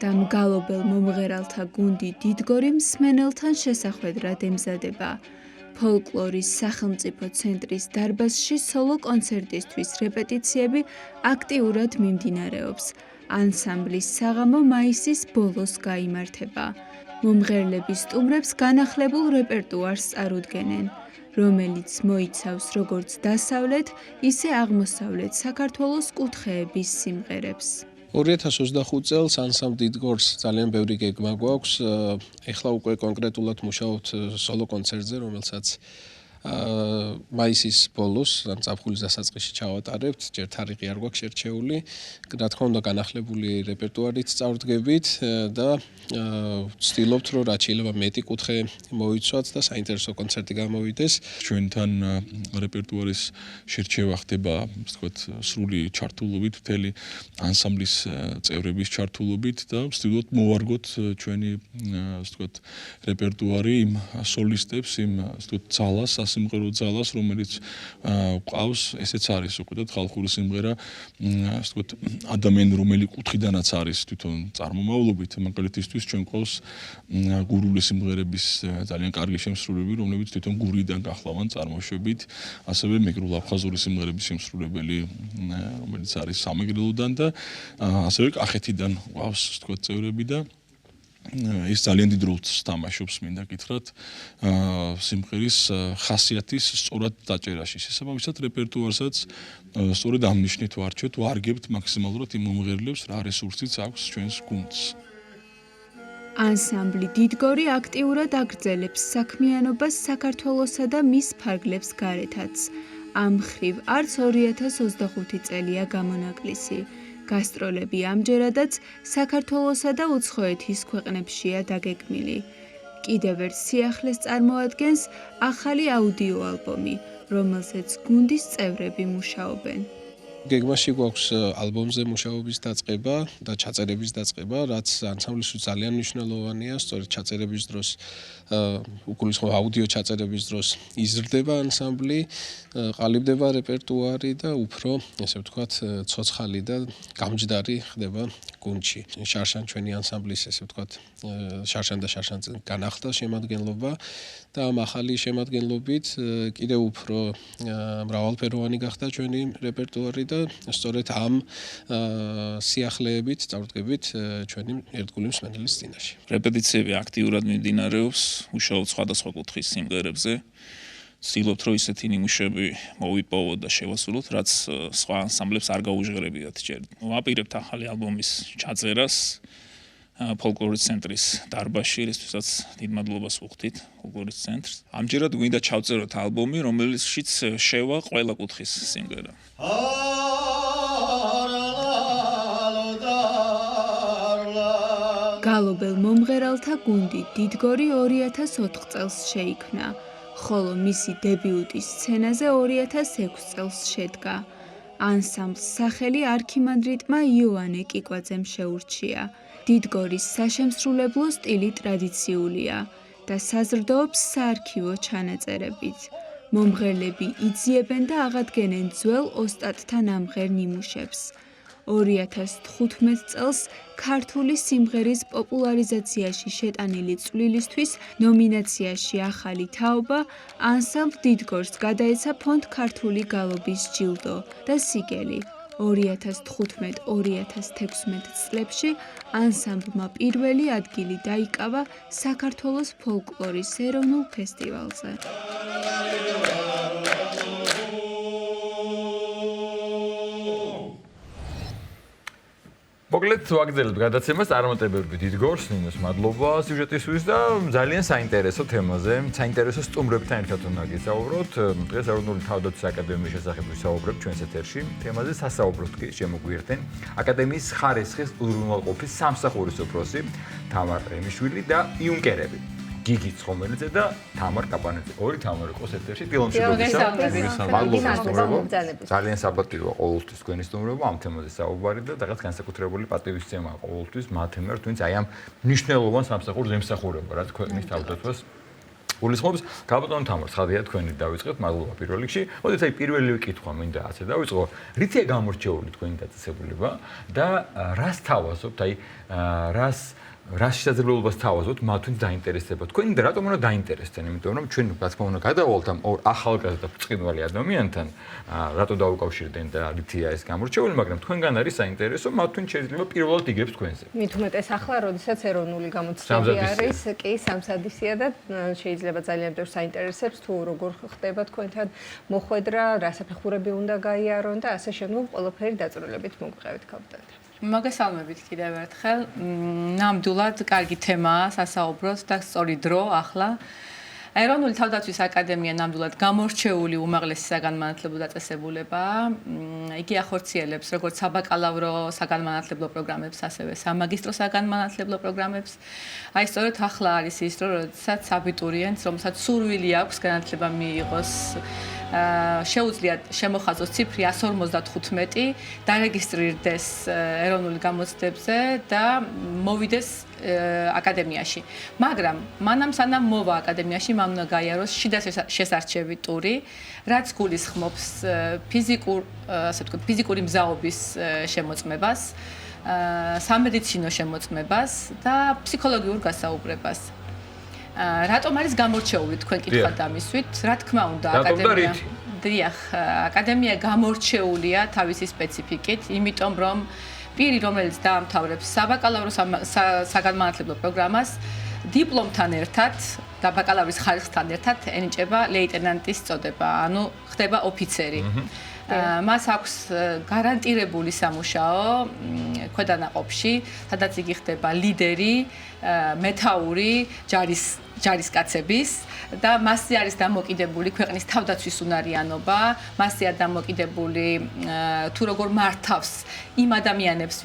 და მგალობელ მომღერალთა გუნდი დიდგორი მსმენელთან შესახვედრად ემზადება. ფოლკლორის სახელმწიფო ცენტრის დარბაზში სოლო კონცერტისთვის რეპეტიციები აქტიურად მიმდინარეობს. ანსამბლის საღამო მაისის ბოლოს გაიმართება. მომღერლები სტუმრებს განახლებულ რეპერტუარს წარუდგენენ, რომელიც მოიცავს როგორც დასავლეთ, ისე აღმოსავლეთ საქართველოს კუთხეების სიმღერებს. 2025 წელს ანსამბლ დიდგორს ძალიან ბევრი გეგმა გვაქვს. ეხლა უკვე კონკრეტულად მუშაობთ სოლო კონცერტზე, რომელსაც მაისის ბოლოს, ან ზაფხულის დასაწყისში ჩავატარებთ. ჯერ თარიღი არ გვაქვს შერჩეული. რა თქმა უნდა, განახლებული რეპერტუარით წარვდგებით და ვცდილობთ, რომ რაც შეიძლება მეტი კუთხე მოიცვათ და საინტერესო კონცერტი გამოვიდეს. ჩვენთან რეპერტუარის შერჩევა ხდება, ვთქვათ, სრული ჩართულობით, მთელი ანსამბლის წევრების ჩართულობით და ვცდილობთ მოვარგოთ ჩვენი, ვთქვათ, რეპერტუარი იმ სოლისტებს, იმ, ვთქვათ, ძალას, სასიმღერო ძალას, რომელიც ყავს, ესეც არის უკვე და ხალხური სიმღერა, ვთქვათ, ადამიანი, რომელი კუთხიდანაც არის თვითონ წარმომავლობით, მაგალითისთვის ჩვენ ყავს გურული სიმღერების ძალიან კარგი შემსრულებელი, რომლებიც თვითონ გურიდან გახლავან წარმოშვებით, ასევე მეგრულ აფხაზური სიმღერების შემსრულებელი, რომელიც არის სამეგრელოდან და ასევე კახეთიდან ყავს, ვთქვათ, წევრები და ის ძალიან დიდ როლს თამაშობს, მინდა გითხრათ, სიმღერის ხასიათის სწორად დაჭერაში. შესაბამისად, რეპერტუარსაც სწორედ ამ ნიშნით ვარჩევთ, ვარგებთ მაქსიმალურად იმ მომღერლებს, რა რესურსიც აქვს ჩვენს გუნდს. ანსამბლი დიდგორი აქტიურად აგრძელებს საქმიანობას საქართველოსა და მის ფარგლებს გარეთაც. ამ მხრივ არც 2025 წელია გამონაკლისი. გასტროლები ამჯერადაც საქართველოსა და უცხოეთის ქვეყნებშია დაგეგმილი. კიდევ ერთ სიახლეს წარმოადგენს ახალი აუდიო ალბომი, რომელზეც გუნდის წევრები მუშაობენ. გეგმაში გვაქვს ალბომზე მუშაობის დაწყება და ჩაწერების დაწყება, რაც ანსამბლისთვის ძალიან მნიშვნელოვანია, სწორედ ჩაწერების დროს, უგულისხმობ აუდიო ჩაწერების დროს იზრდება ანსამბლი, ყალიბდება რეპერტუარი და უფრო, ესე ვთქვათ, ცოცხალი და გამჯდარი ხდება გუნდში. შარშან ჩვენი ანსამბლის, ესე ვთქვათ, შარშან და შარშანზე განახლდა შემადგენლობა და ამ ახალი შემადგენლობით კიდევ უფრო მრავალფეროვანი გახდა ჩვენი რეპერტუარი და სწორედ ამ სიახლეებით წარდგებით ჩვენი ერთგული მსმენელის წინაშე. რეპეტიციები აქტიურად მიმდინარეობს უშუალოდ სხვადასხვა კუთხის სიმღერებზე. ვცდილობთ, რომ ისეთი ნიმუშები მოვიპოვოთ და შევასრულოთ, რაც სხვა ანსამბლებს არ გაუჟღერებიათ ჯერ. ვაპირებთ ახალი ალბომის ჩაწერას ფოლკლორის ცენტრის დარბაზში, რისთვისაც დიდ მადლობას ვუხდით ფოლკლორის ცენტრს. ამჯერად გვინდა ჩავწეროთ ალბომი, რომელშიც შევა ყველა კუთხის სიმღერა. გალობელ მომღერალთა გუნდი დიდგორი 2004 წელს შეიქმნა, ხოლო მისი დებიუტი სცენაზე 2006 წელს შედგა. ანსამბლს სახელი არქიმანდრიტმა იოანე კიკვაძემ შეურჩია. დიდგორის საშემსრულებლო სტილი ტრადიციულია და საზრდოობს საარქივო ჩანაწერებით. მომღერლები იძიებენ და აღადგენენ ძველ ოსტატთა ნამღერ ნიმუშებს. 2015 წელს ქართული სიმღერის პოპულარიზაციაში შეტანილი წვლილისთვის ნომინაციაში ახალი თაობა ანსამბლ დიდგორს გადაეცა ფონდ ქართული გალობის ჯილდო და სიგელი. 2015-2016 წლებში ანსამბლმა პირველი ადგილი დაიკავა საქართველოს ფოლკლორის ეროვნულ ფესტივალზე. მოკლედ ვაგრძელებთ გადაცემას წარმატებები დიდგორს, ნინოს მადლობა სიუჟეტისთვის და ძალიან საინტერესო თემაზე, საინტერესო სტუმრებთან ერთად უნდა გისაუბროთ. დღეს ეროვნული თავდაცვის აკადემიის შესახებ ვისაუბრებთ ჩვენს ეთერში. თემაზე სასაუბროთ კი შემოგვიერთდნენ აკადემიის ხარისხის უზრუნველყოფის სამსახურის უფროსი თამარ რემიშვილი და იუნკერები. გიგი ცხომელიძე და თამარ კაპანიძე. ორი თამარ იყოს ეთერში ტილომშობისა. ძალიან საპატიოა ყოველთვის თქვენი სტუმრობა ამ თემაზე საუბარი და რაღაც განსაკუთრებული პატივისცემაა ყოველთვის მათ ემერთ, ვინც აი ამ მნიშვნელოვან სამსახურს ემსახურება, რაც ქვეყნის თავდაცვას გულისხმობს. გაბატონო თამარ, ხადია თქვენი დავიწყებთ, მადლობა პირველ რიგში. მოდით აი პირველი კითხვა მინდა ასე დავიწყო. რითია გამორჩეული თქვენი დაწესებულება და რას თავაზობთ, აი რას შესაძლებლობას თავაზობთ მათ ვინც დაინტერესდება თქვენ და რატომ უნდა დაინტერესდნენ, იმიტომ რომ ჩვენ რა თქმა უნდა გადავალთ ამ ორ ახალგაზრდა ბრწყინვალე ადამიანთან, რატო დაუკავშირდნენ და რითია ეს გამორჩეული, მაგრამ თქვენგან არის საინტერესო, მათ ვინც შეიძლება პირველად იგებს თქვენზე. მით უმეტეს ახლა, როდესაც ეროვნული გამოცდები არის, კი სამსადისია და შეიძლება ძალიან ბევრ საინტერესებს თუ როგორ ხდება თქვენთან მოხვედრა, რა საფეხურები უნდა გაიარონ და ასე შემდგომ ყველაფერი დაწვრილებით მოგყევით კაპიტანი. მოგესალმებით კიდევ ერთხელ. ნამდვილად კარგი თემაა სასაუბროთ და სწორი დრო ახლა. ეროვნული თავდაცვის აკადემია ნამდვილად გამორჩეული უმაღლესი საგანმანათლებლო დაწესებულებაა. იგი ახორციელებს როგორც საბაკალავრო საგანმანათლებლო პროგრამებს, ასევე სამაგისტრო საგანმანათლებლო პროგრამებს. აი სწორედ ახლა არის ის დრო, როდესაც აბიტურიენტს, რომელსაც სურვილი აქვს განათლება მიიღოს, შეუძლიათ შემოხაზოს ციფრი 155, დარეგისტრირდეს ეროვნული გამოცდებზე და მოვიდეს აკადემიაში. მაგრამ მანამ სანამ მოვა აკადემიაში, მან უნდა გაიაროს შიდა შესარჩევი ტური, რაც გულისხმობს ფიზიკური მზაობის შემოწმებას, სამედიცინო შემოწმებას და ფსიქოლოგიურ გასაუბრებას. რატომ არის გამორჩეული თქვენ კითხავთ ამისვით? რა თქმა უნდა, აკადემია გამორჩეულია თავისი სპეციფიკით, იმიტომ რომ პირი, რომელიც დაამთავრებს საბაკალავრო საგანმანათლებლო პროგრამას, დიპლომთან ერთად და ბაკალავრის ხარისხთან ერთად ენიჭება ლეიტენანტის წოდება, ანუ ხდება ოფიცერი. მას აქვს გარანტირებული სამუშაო ქვედანაყოფში, სადაც იგი ხდება ლიდერი, მეთაური, ჯარისკაცების და მასზე არის დამოკიდებული ქვეყნის თავდაცვის უნარიანობა, მასზეა დამოკიდებული თუ როგორ მართავს იმ ადამიანებს,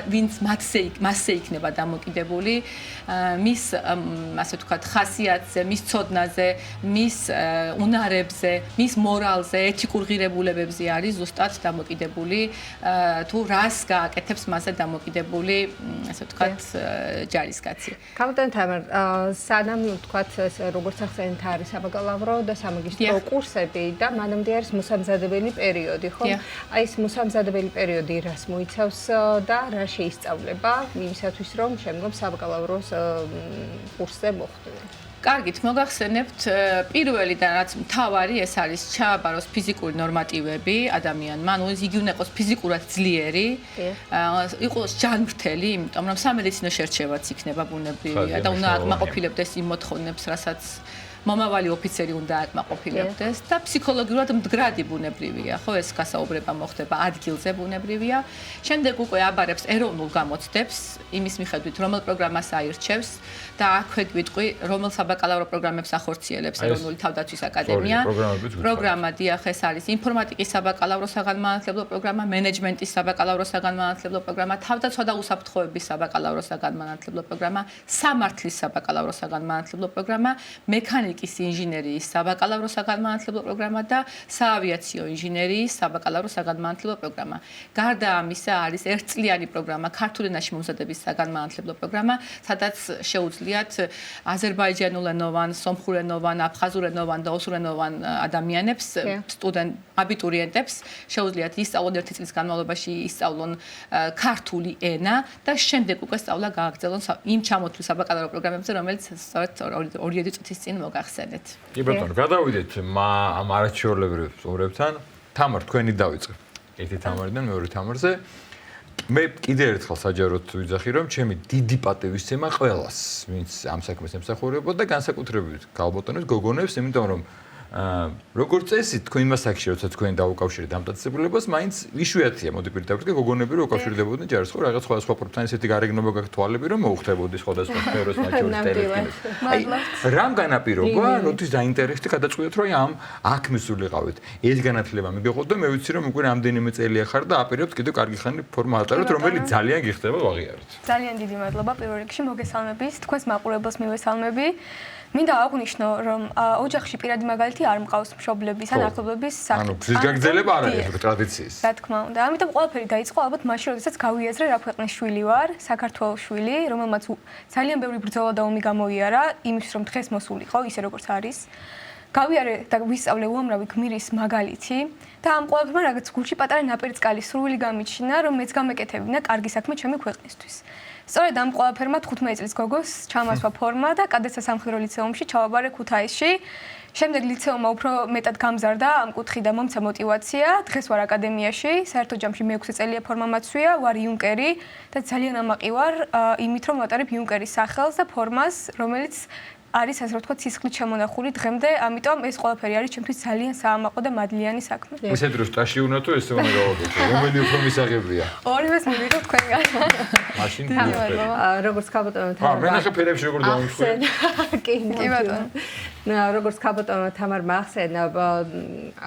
ვინც მასზე იქნება დამოკიდებული, მის ასე ვთქვათ, ხასიათზე, მის ცოდნაზე, მის უნარებზე, მის მორალზე, ეთიკურ ღირებულებებზე არის ზუსტად დამოკიდებული თუ რას გააკეთებს მასზე დამოკიდებული, ასე ვთქვათ, ჯარისკაცი. კაპიტან თამარ, სანამ ვთქვათ, როგორც ახსენეთ არის საბაკალავრო და სამაგისტრო კურსები და მანამდე არის მოსამზადებელი პერიოდი, ხო? აი ეს მოსამზადებელი პერიოდი რას მოიცავს და რა შეისწავლება იმისათვის, რომ შემდგომ საბაკალავროს კურსზე მოხვდნენ? კარგით, მოგახსენებთ, პირველი და რაც მთავარი ეს არის ჩააბაროს ფიზიკური ნორმატივები ადამიანმა, ანუ იგი უნდა იყოს ფიზიკურად ძლიერი, იყოს ჯანმრთელი, იმიტომ რომ სამედიცინო შერჩევაც იქნება ბუნებრივია და უნდა აკმაყოფილებდეს იმ მოთხოვნებს, რასაც მომავალი ოფიცერი უნდა აკმაყოფილებდეს და ფსიქოლოგიურად მდგრადი ბუნებრივია, ხო, ეს გასაუბრება მოხდება ადგილზე ბუნებრივია. შემდეგ უკვე აბარებს ეროვნულ გამოცდებს, იმის მიხედვით, რომელ პროგრამას აირჩევს და აქვე გვიტყვი, რომელ საბაკალავრო პროგრამებს ახორციელებს ეროვნული თავდაცვის აკადემია. პროგრამა დიახ, ეს არის ინფორმატიკის საბაკალავრო საგანმანათლებლო პროგრამა, მენეჯმენტის საბაკალავრო საგანმანათლებლო პროგრამა, თავდაცვა და უსაფრთხოების საბაკალავრო საგანმანათლებლო პროგრამა, სამართლის საბაკალავრო საგანმანათლებლო პროგრამა, მექანიკის ინჟინერიის საბაკალავრო საგანმანათლებლო პროგრამა და საავიაციო ინჟინერიის საბაკალავრო საგანმანათლებლო პროგრამა. გარდა ამისა არის ერთწლიანი პროგრამა ქართულ ენაში მომზადების საგანმანათლებლო პროგრამა, სადაც შეუძლიათ აზერბაიჯანულენოვან, სომხურენოვან, აფხაზურენოვან და ოსურენოვან ადამიანებს, აბიტურიენტებს შეუძლიათ ისწავლონ ერთი წლის განმავლობაში ისწავლონ ქართული ენა და შემდეგ უკვე სწავლა გააგრძელონ იმ ჩამოთვლილ საბაკალავრო პროგრამებზე, რომელიც სწორედ 2 წუთის წინ მოგახსენეთ. კი ბატონო, გადავიდეთ ამ არაჩვეულებრივ სტუმრებთან. თამარ, თქვენი დავიწყე. ერთი თამარიდან მეორე თამარზე. მე კიდევ ერთხელ საჯაროდ ვიძახი, რომ ჩემი დიდი პატივისცემა ყველას, ვინც ამ საქმეს ემსახურებოდა და განსაკუთრებით გალბატონებს, გოგონებს, იმიტომ რომ როგორც წესი თქვენ იმას აქში როცა თქვენ დაუკავშირეთ ამ დაწესებულებას, მაინც იშვიათია, მოდი პირდაპირ უკავშირდებოდნენ რო უკავშირდებოდნენ ჯარს, ხო, რაღაც სხვადასხვა პროფესიონალ ესეთი გარეგნობა გაქვთ თვალები, რომ მოუხდებოდი სხვადასხვა სფეროს მაჩვენებს ტელეფონებს. აი, რამ განაპირობა, როდის დაინტერესდი გადაწყვეტეთ, რომ ამ აქ მისულიყავით. ეს განათლება მიგეყოთ და მე ვიცი, რომ უკვე რამდენიმე წელია ხარ და აპირებთ კიდევ კარგი ხანი ფორმა ატაროთ, რომელიც ძალიან გიხდება ვაღიაროთ. ძალიან დიდი მადლობა პირველ რიგში მოგესალმებით, თქვენს მაყურებელს მივესალმები. მინდა აღვნიშნო, რომ ოჯახში პირადი მაგალითი არ მყავს მშობლების ან ახლობლების სახით. ანუ ფრის გაგრძელება არ არის ტრადიციის. რა თქმა უნდა, ამიტომ ყველაფერი დაიწყო ალბათ მაშინ, როდესაც გავიაზრე რა ქვეყნის შვილი ვარ, საქართველოს შვილი, რომელმაც ძალიან ბევრი ბრძოლა და ომი გამოიარა, იმის რომ დღეს მოსულიყო, ისე როგორც არის. გავიარე და ვისწავლე უამრავი გმირის მაგალითი და ამ ყველაფერმა რაღაც გულში პატარა ნაპირწყალი სრული გამიჩინა, რომ მეც გამეკეთებინა კარგი საქმე ჩემი ქვეყნისთვის. სწორედ ამ ყველაფერმა 15 წლის გოგოს ჩამასვა ფორმა და კადეტთა სამხედრო ლიცეუმში ჩავაბარე ქუთაისში. შემდეგ ლიცეუმმა უფრო მეტად გამზარდა ამ კუთხით და მომცა мотиваცია. დღეს ვარ აკადემიაში, საერთო ჯამში მე 6 წელია ფორმა მაცვია, ვარ იუნკერი და ძალიან ამაყი ვარ იმით რომ ვატარებ იუნკერის სახელს და ფორმას, რომელიც არის ასე ვთქვათ სისხლით შემონახული დღემდე, ამიტომ ეს ყველაფერი არის ჩემთვის ძალიან საამაყო და მადლიანი საქმე. ესე დროს ტაში უნდა თუ ესე უნდა გავაკეთო, რომელი უფრო მისაღებია? ორივეს მივიღო თქვენგან. მაშინ როგორც კაპიტანო თამარ. მე ნახე ფერებში როგორ დავიმშვი. კი ბატონო. როგორც კაპიტანო თამარმა ახსენა,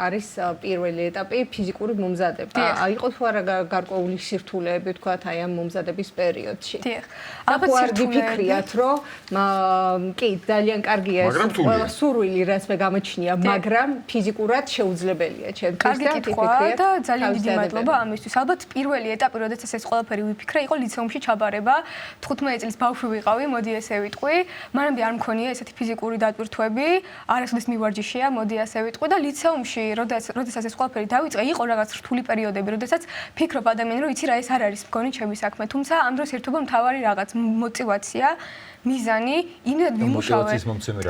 არის პირველი ეტაპი ფიზიკური მომზადება. იყო თუ არა გარკვეული სირთულეები თქვათ აი ამ მომზადების პერიოდში. ალბათ სირთულეებიათ, რომ კი ძალიან კარგია ეს ყველა სურვილი რაც მე გამოჩნია, მაგრამ ფიზიკურად შეუძლებელია ჩემთვის და ვფიქრია და ძალიან დიდი მადლობა ამისთვის. ალბათ პირველი ეტაპი, როდესაც ეს ყველაფერი ვიფიქრე, იყო ლიცეუმში ჩაბარება. 15 წლის ბავშვი ვიყავი, მოდი ესე ვიტყვი. მანამდე არ მქონია ესეთი ფიზიკური დატვირთვები, არასოდეს მივარჯიშეა, მოდი ასე ვიტყვი და ლიცეუმში, როდესაც ეს ყველაფერი დავიწყე, იყო რაღაც რთული პერიოდები, როდესაც ფიქრობ ადამიანი, რომ იცი რა ეს არ არის მგონი ჩემი საქმე, თუმცა ამ დროს ერთობა მთავარი რაღაც мотиваცია მიზანი, იმედ ვიმუშავე.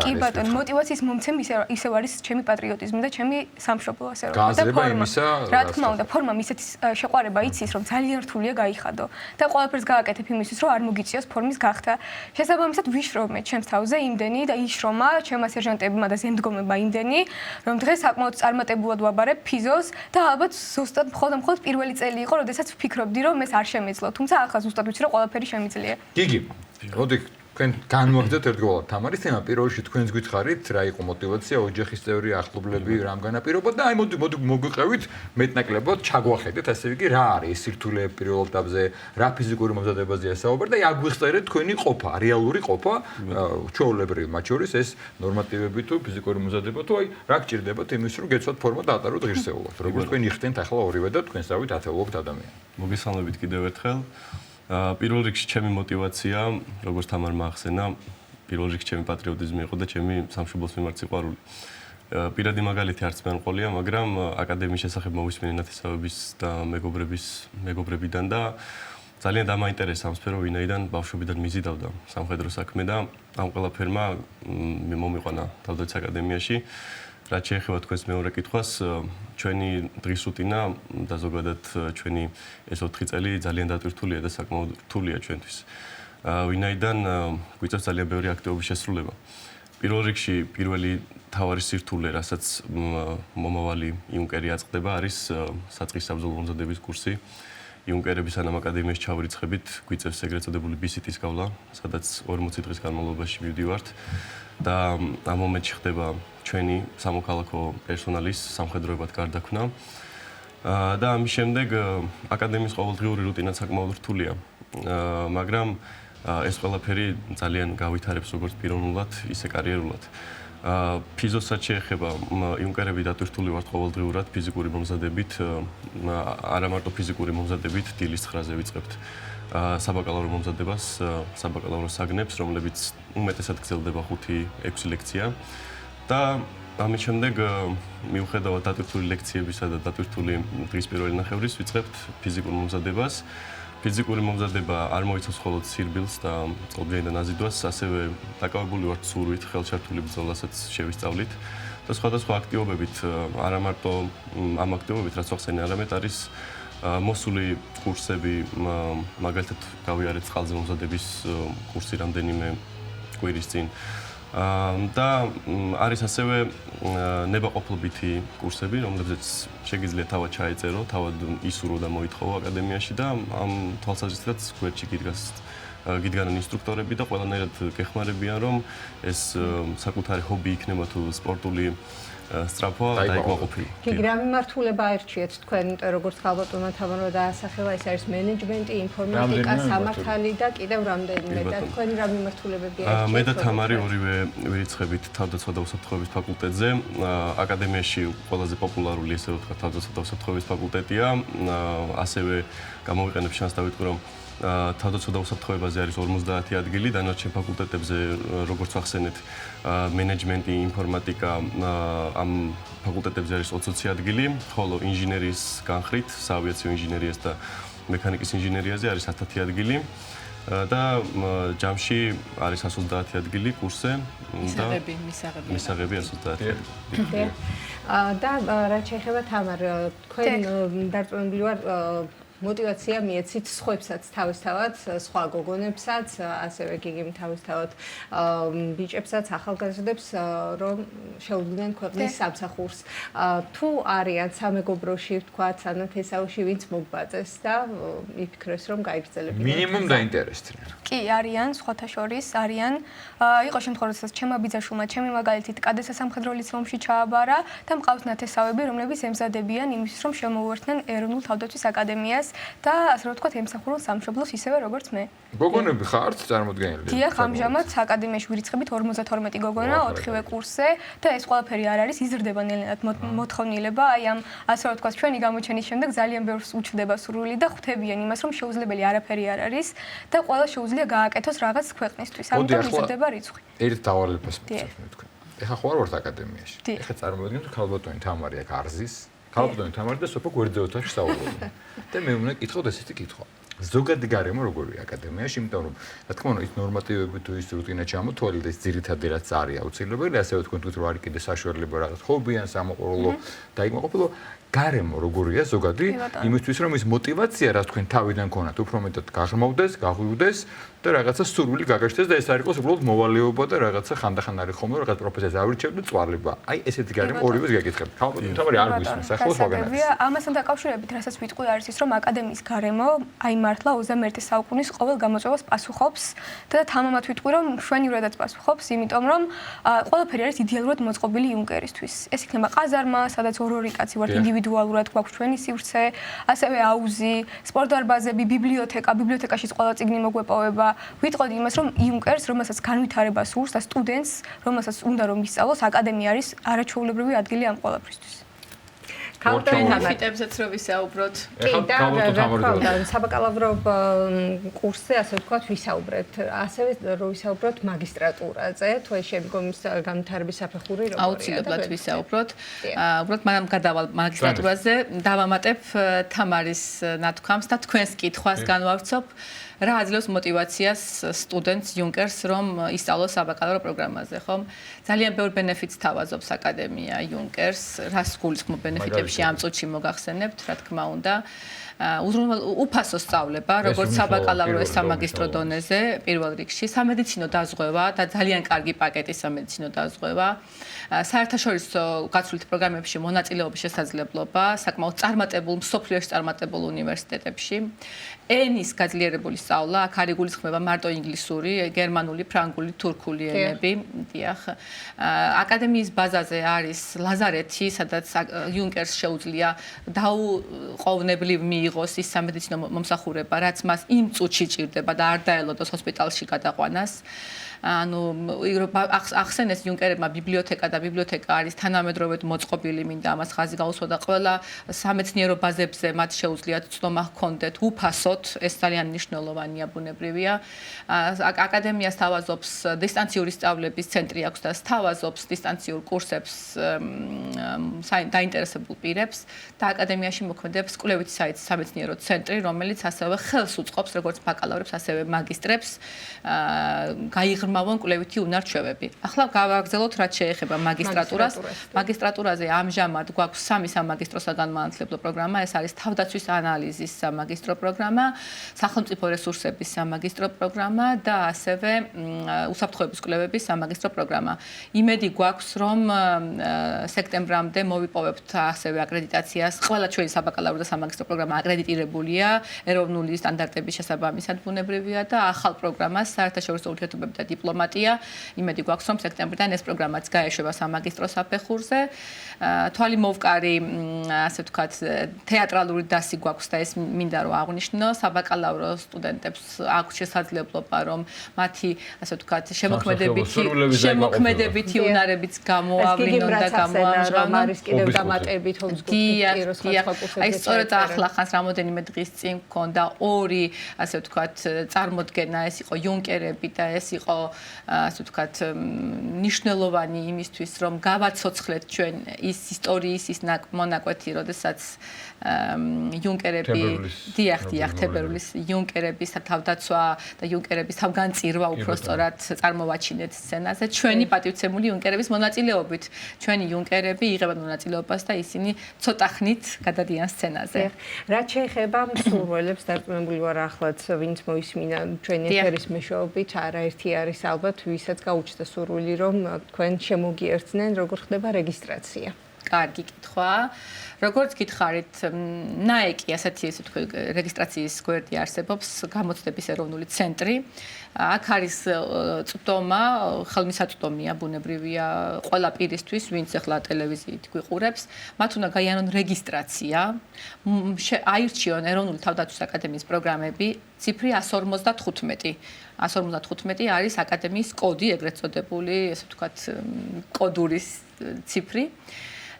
კი ბატონო, мотиваციის მომცემ ისევ არის ჩემი პატრიოტიზმი და ჩემი სამშობლო ასე რომ და ფორმა. რა თქმა უნდა, ფორმა ისეთი შეყვარება იცის, რომ ძალიან რთულია გაიხადო და ყველაფერს გააკეთებ იმისთვის, რომ არ მოგიწიოს ფორმის გახდა. შესაბამისად ვიშრომე ჩემს თავზე იმდენი და იშრომა ჩემმა სერჟანტებმა და ზემდგომებმა იმდენი, რომ დღეს საკმაოდ წარმატებულად ვაბარებ ფიზოს და ალბათ ზუსტად მხოლოდ პირველი წელი იყო, როდესაც ვფიქრობდი, რომ ეს არ შემეძლო, თუმცა ახლა ზუსტად ვიცი, რომ ყველაფერი შემიძლია. გიგი, მოდი თქვენ განმოგძეთ ერთგვარად თამარის თემა პირველში თქვენს გითხარით რა იყო мотиваცია ოჯახის წევრი ახლობლები რამ განაპირობა და აი მოდი მოგვიყევით მეტნაკლებად ჩაგვახედეთ ასე იგი რა არის სირთულეები პირველ ეტაპზე რა ფიზიკური მომზადებაზეა საუბარი და აი აგვიხსენეთ თქვენი ყოფა რეალური ყოფა ჩვეულებრივი მათ შორის ეს ნორმატივები თუ ფიზიკური მომზადება თუ აი რა გჭირდებათ იმის რომ გეცვათ ფორმა და ატაროთ ღირსეულად როგორც თქვენ იხდენთ ახლა ორივე და თქვენსავით ათეულობით ადამიანს მოგესალმებით კიდევ ერთხელ პირველ რიგში ჩემი мотиваცია, როგორც თამარმა ახსენა, პირველ რიგში ჩემი პატრიოტიზმი იყო და ჩემი სამშობლოს მიმართ სიყვარული. პირადი მაგალითი არც მე არ მყოლია, მაგრამ აკადემიის შესახებ მოვისმენი ნათესავების და მეგობრებიდან და ძალიან დამაინტერესა ამ სფერო, ვინაიდან ბავშვობიდან მიზიდავდა სამხედრო საქმე და ამ ყველაფერმა მომიყვანა თავდაცვის აკადემიაში. რაც შეეხება თქვენს მეორე კითხვას, ჩვენი დღის რუტინა და ზოგადად ჩვენი ეს 4 წელი ძალიან დატვირთულია და საკმაოდ რთულია ჩვენთვის. ვინაიდან გვიწევს ძალიან ბევრი აქტივობის შესრულება. პირველ რიგში პირველი თავარი სირთულე, რასაც მომავალი იუნკერი აწყდება, არის საწყის საბრძოლო მომზადების კურსი. იუნკერების სანამ აკადემიაში ჩავირიცხებით, გვიწევს ეგრეთ წოდებული BCT-ის გავლა, სადაც 40 დღის განმავლობაში მივდივართ და ამ მომენტში ხდება ჩვენი სამოქალაქო პერსონალის სამხედროებად გარდაქმნა. და ამის შემდეგ აკადემიის ყოველდღიური რუტინა საკმაოდ რთულია. მაგრამ ეს ყველაფერი ძალიან გავითარებს როგორც პიროვნულად, ისე კარიერულად. ფიზოსაც შეეხება იუნკერები დატვირთული ვართ ყოველდღიურად ფიზიკური მომზადებით, არა მარტო ფიზიკური მომზადებით, დილის 9-ზე ვიწყებთ საბაკალავრო მომზადებას, საბაკალავრო საგნებს, რომლებიც უმეტესად გრძელდება 5-6 ლექცია. და ამის შემდეგ მიუხედავად დატვირთული ლექციებისა და დატვირთული დღის პირველი ნახევრის ვიწყებთ ფიზიკურ მომზადებას. ფიზიკური მომზადება არ მოიცავს მხოლოდ სირბილს და წყალბილიდან აზიდვას, ასევე დაკავებული ვართ სურვით, ხელჩართული ბრძოლასაც შევისწავლით და სხვადასხვა აქტივობებით, არა მარტო ამ აქტივობებით, რაც ახსენე, არამედ არის მოსული კურსები, მაგალითად გავიარეთ წყალზე მომზადების კურსი რამდენიმე კვირის წინ. და არის ასევე ნებაყოფლობითი კურსები, რომლებზეც შეგიძლია თავად ჩაეწერო, თავად ისურო და მოითხოვო აკადემიაში და ამ თვალსაზრისითაც გვერდში გიდგანან ინსტრუქტორები და ყველანაირად გეხმარებიან, რომ ეს საკუთარი ჰობი იქნება თუ სპორტული სწრაფვა დაიკმაყოფილო. კი, რა მიმართულება აირჩიეთ თქვენ, როგორც ხალბატონმა თამარმა დაასახელა, ეს არის მენეჯმენტი, ინფორმატიკა, სამართალი და კიდევ რამდენიმე და თქვენ რა მიმართულებები აირჩიეთ? მე და თამარი ორივე ვირიცხებით თავდაცვა და უსაფრთხოების ფაკულტეტზე. აკადემიაში ყველაზე პოპულარული, ესე ვთქვათ, თავდაცვა და უსაფრთხოების ფაკულტეტია. ასევე გამოვიყენებ შანსს და ვიტყვი, რომ თავდაცვა და უსაფრთხოებაზე არის 50 ადგილი, დანარჩენ ფაკულტეტებზე, როგორც ახსენეთ, მენეჯმენტი, ინფორმატიკა, ამ ფაკულტეტებზე არის 20 ადგილი, ხოლო ინჟინერიის განხრით, საავიაციო ინჟინერიას და მექანიკის ინჟინერიაზე არის 10 ადგილი და ჯამში არის 130 ადგილი კურსზე და მისაღები 130 ადგილი. და რაც შეეხება თამარ, თქვენ დარწმუნებული ვარ мотиваცია მიეცით სხვებსაც თავისთავად, სხვა გოგონებსაც, ასევე გიგიმ თავისთავად ბიჭებსაც, ახალგაზრდებს, რომ შეუდგნენ ქვეყნის სამსახურს. თუ არიან სამეგობროში, ვთქვათ, სანათესავში, ვინც მოგბაძეს და იფიქრეს, რომ გაიგრძელებინათ. მინიმუმ დაინტერესდნენ. კი, არიან, სხვათა შორის არიან. იყო შემთხვევა, როდესაც ჩემმა ბიძაშვილმა, ჩემი მაგალითით, კადესა სამხედრო ლიცეუმში ჩააბარა და მყავს ნათესავები, რომლებიც ემზადებიან იმისთვის, რომ შემოუერთდნენ ეროვნულ თავდაცვის აკადემიას და ასე რომ ვთქვათ, ემსახურონ სამშობლოს ისევე როგორც მე. გოგონები ხართ წარმოდგენილი? დიახ, ამჟამად აკადემიაში ვირიცხებით 52 გოგონა 4-ვე კურსზე და ეს ყველაფერი არ არის, იზრდება ნელ-ნელა მოთხოვნილება, აი ამ ასე რომ ვთქვათ, ჩვენი გამოჩენის შემდეგ ძალიან ბევრს უჩნდება სურვილი და ხვდებიან იმას, რომ შეუძლებელი არაფერი არ არის და ყველა შეუძლია გააკეთოს რაღაც ქვეყნისთვის. ამიტომ იზრდება რიცხვი. ერთ დავალებას მიცემთ თქვენ. ეხლა ხო არ ვართ აკადემიაში. ეხლა წარმოვიდგინეთ, რომ ხალბატონი თამარი აქ არზის. ხალბატონი თამარი და სოფო გვერდზეოთაში საუბრობენ. და მე უნდა კითხოთ ესეთი კითხვა. ზოგადი გარემო როგორია აკადემიაში, იმიტომ რომ რა თქმა უნდა ის ნორმატივები თუ ის რუტინა ჩამოთვალე და ის ძირითადი რაც არის აუცილებელი, ასევე თქვენ თქვით რომ არის კიდე საშუალება რაღაც ჰობი ან სამოყვარულო დაიკმაყოფილო. გარემო როგორია ზოგადი იმისთვის რომ ის мотиваცია რაც თქვენ თავიდან გქონათ უფრო მეტად გაღრმავდეს, გაღვიუდეს და რაღაცა სურვილი გაგაჩნდეს და ეს არ იყოს უბრალოდ მოვალეობა და რაღაცა ხანდახან არის ხომ რაღაც პროფესიას ავირჩევ და წვალება. აი ესეთი გარემო ორივეს გეკითხებთ. თავარი არ გვისმენს ახლა სხვაგანაც. ამასთან დაკავშირებით, რასაც ვიტყვი არის ის, რომ აკადემიის გარემო აი მართლა 21 საუკუნის ყოველ გამოწვევას პასუხობს და თამამად ვიტყვი, რომ მშვენივრადაც პასუხობს, იმიტომ რომ ყველაფერი არის იდეალურად მოწყობილი იუნკერისთვის. ეს იქნება ყაზარმა, სადაც ორი კაცი ვართ ინდივიდუალურად გვაქვს ჩვენი სივრცე, ასევე აუზი, სპორტდარბაზები, ბიბლიოთეკაშიც ყველა წიგნი მოგვეპოვება. ვიტყოდი იმას, რომ იუნკერს, რომელსაც განვითარება სურს და სტუდენტს, რომელსაც უნდა რომ ისწავლოს, აკადემია არის არაჩვეულებრივი ადგილი ამ ყველაფრისთვის. ბენეფიტებზეც რო ვისაუბროთ. კი, და რა თქმა უნდა, საბაკალავრო კურსზე ასე ვთქვათ, ვისაუბრეთ. ასევე რო ვისაუბროთ მაგისტრატურაზე, თუ ეს შემდგომის განვითარების საფეხური როგორია. აუცილებლად ვისაუბროთ. უბრალოდ მანამ გადავალ მაგისტრატურაზე, დავამატებ თამარის ნათქვამს და თქვენს კითხვას განვავრცობ. რა აძლევს мотиваციას სტუდენტს იუნკერს რომ ისწავლოს საბაკალავრო პროგრამაზე, ხო? ძალიან ბევრ ბენეფიტს თავაზობს აკადემია იუნკერს, რას გულისხმობ ბენეფიტებში ამ წუთში მოგახსენებთ, რა თქმა უნდა. უფასო სწავლება, როგორც საბაკალავრო ეს სამაგისტრო დონეზე, პირველ რიგში, სამედიცინო დაზღვევა და ძალიან კარგი პაკეტი სამედიცინო დაზღვევა. საერთაშორისო გაცვლით პროგრამებში მონაწილეობის შესაძლებლობა, საკმაოდ წარმატებულ, მსოფლიოში წარმატებულ უნივერსიტეტებში. ენის გაძლიერებული სწავლა, აქ არის გულისხმება მარტო ინგლისური, გერმანული, ფრანგული, თურქული ენები, დიახ. აკადემიის ბაზაზე არის ლაზარეთი, სადაც იუნკერს შეუძლია დაუყოვნებლივ მიიღოს ის სამედიცინო მომსახურება, რაც მას იმ წუთში ჭირდება და არ დაელოდოს ჰოსპიტალში გადაყვანას. ანუ ახსენეს იუნკერებმა ბიბლიოთეკა და ბიბლიოთეკა არის თანამედროვედ მოწყობილი, მინდა ამას ხაზი გაუსვა და ყველა სამეცნიერო ბაზებზე მათ შეუძლიათ ცნობა ჰქონდეთ უფასოდ, ეს ძალიან მნიშვნელოვანია, ბუნებრივია. აკადემიას თავაზობს დისტანციური სწავლების ცენტრი აქვს და თავაზობს დისტანციურ კურსებს დაინტერესებულ პირებს და აკადემიაში მოქმედებს კვლევითი სამეცნიერო ცენტრი, რომელიც ასევე ხელს უწყობს როგორც ბაკალავრებს, ასევე მაგისტრებს გაიღრმავონ კვლევითი უნარჩვევები. ახლა გავაგრძელოთ რაც შეეხება მაგისტრატურას. მაგისტრატურაზე ამჟამად გვაქვს 3 სამაგისტრო საგანმანათლებლო პროგრამა, ეს არის თავდაცვის ანალიზის სამაგისტრო პროგრამა, სახელმწიფო რესურსების სამაგისტრო პროგრამა და ასევე უსაფრთხოების კვლევების სამაგისტრო პროგრამა. იმედი გვაქვს, რომ სექტემბრამდე მოვიპოვებთ ასევე აკრედიტაციას. ყველა ჩვენი საბაკალავრო და სამაგისტრო პროგრამა აკრედიტირებულია ეროვნული სტანდარტების შესაბამისად, ბუნებრივია და ახალ პროგრამას საერთაშორისო ურთიერთობები და დიპლომატია. იმედი გვაქვს, რომ სექტემბრიდან ეს პროგრამაც გაეშვება სამაგისტრო საფეხურზე. თვალი მოვკარი, ასე ვთქვათ, თეატრალური დასი გვაქვს და ეს მინდა რომ აღვნიშნო, საბაკალავრო სტუდენტებს აქვს შესაძლებლობა, რომ მათი, ასე ვთქვათ, შემოქმედებითი უნარებიც გამოავლინონ და გამოამჟღავნონ. არის კიდევ დამატებით ჰომსკულინგის აი სწორედ ახლა ხანს რამოდენიმე დღის წინ მქონდა 2, ასე ვთქვათ, წარმოდგენა, ეს იყო იუნკერები და ეს იყო, ასე ვთქვათ, მნიშვნელოვანი იმისთვის, რომ გავაცოცხლეთ ჩვენ ის ისტორიის ის მონაკვეთი, როდესაც იუნკერები, დიახ, თებერვლის იუნკერების თავდაცვა და იუნკერების თავგანწირვა უფრო სწორად წარმოვაჩინეთ სცენაზე. ჩვენი პატივცემული იუნკერების მონაწილეობით, ჩვენი იუნკერები იღებენ მონაწილეობას და ისინი ცოტა ხნით გადადიან სცენაზე. რაც შეეხება მსურველებს, დარწმუნებული ვარ ახლაც, ვინც მოისმინა ჩვენი ეთერის მეშვეობით, არაერთი არის ალბათ, ვისაც გაუჩნდა სურვილი, რომ თქვენ შემოგიერთნენ, როგორ ხდება რეგისტრაცია. კარგი კითხვა. როგორც გითხარით, ნაეკი ასეთი ესე თქვი რეგისტრაციის გვერდი არსებობს, გამოცდების ეროვნული ცენტრი. აქ არის წვდომა, ხელმისაწვდომია, ბუნებრივია ყველა პირისთვის, ვინც ახლა ტელევიზიით გვიყურებს, მათ უნდა გაიარონ რეგისტრაცია, აირჩიონ ეროვნული თავდაცვის აკადემიის პროგრამები, ციფრი 155. 155 არის აკადემიის კოდი, ეგრეთ წოდებული, ესე ვთქვათ, კოდური ციფრი.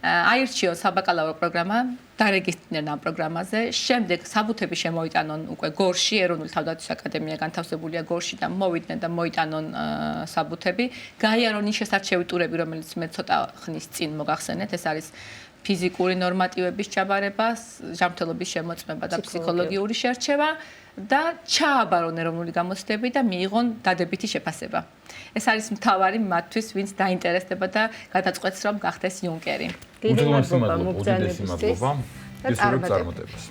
აირჩიონ საბაკალავრო პროგრამა, დარეგისტრირდნენ ამ პროგრამაზე, შემდეგ საბუთები შემოიტანონ უკვე გორში, ეროვნული თავდაცვის აკადემია განთავსებულია გორში და მოვიდნენ და მოიტანონ საბუთები, გაიარონ ის შესარჩევი ტურები, რომელიც მე ცოტა ხნის წინ მოგახსენეთ, ეს არის ფიზიკური ნორმატივების ჩაბარება, ჯანმრთელობის შემოწმება და ფსიქოლოგიური შერჩევა და ჩააბარონ ეროვნული გამოცდები და მიიღონ დადებითი შეფასება. ეს არის მთავარი მათთვის, ვინც დაინტერესდება და გადაწყვეტს, რომ გახდეს იუნკერი. დიდი მადლობა მობრძანებისთვის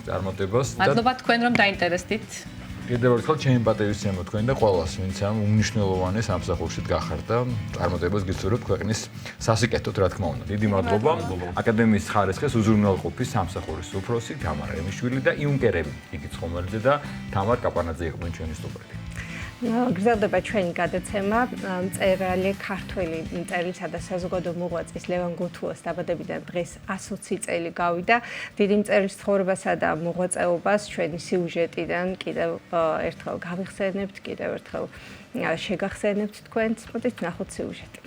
წარმატებას. მადლობა თქვენ, რომ დაინტერესდით. კიდევ ერთხელ ჩემი პატივისცემა თქვენ და ყველას, ვინც ამ უმნიშვნელოვანეს სამსახურში დგახარ და წარმატებას გისურვებთ ქვეყნის სასიკეთოდ, რა თქმა უნდა. დიდი მადლობა. აკადემიის ხარისხის უზრუნველყოფის სამსახურის უფროსი თამარ ემიშვილი და იუნკერები იგიც ხომერძე და თამარ კაპანაძე იყვნენ ჩვენი სტუმრები. გრძელდება ჩვენი გადაცემა. მწერალი ქართველი მწერლისა და საზოგადო მოღვაწის ლევან გოთუას დაბადებიდან დღეს 120 წელი გავიდა. დიდი მწერლის ცხოვრებასა და მოღვაწეობას ჩვენი სიუჟეტიდან კიდევ ერთხელ გავიხსენებთ, კიდევ ერთხელ შეგახსენებთ თქვენს. მოდით ნახოთ სიუჟეტი.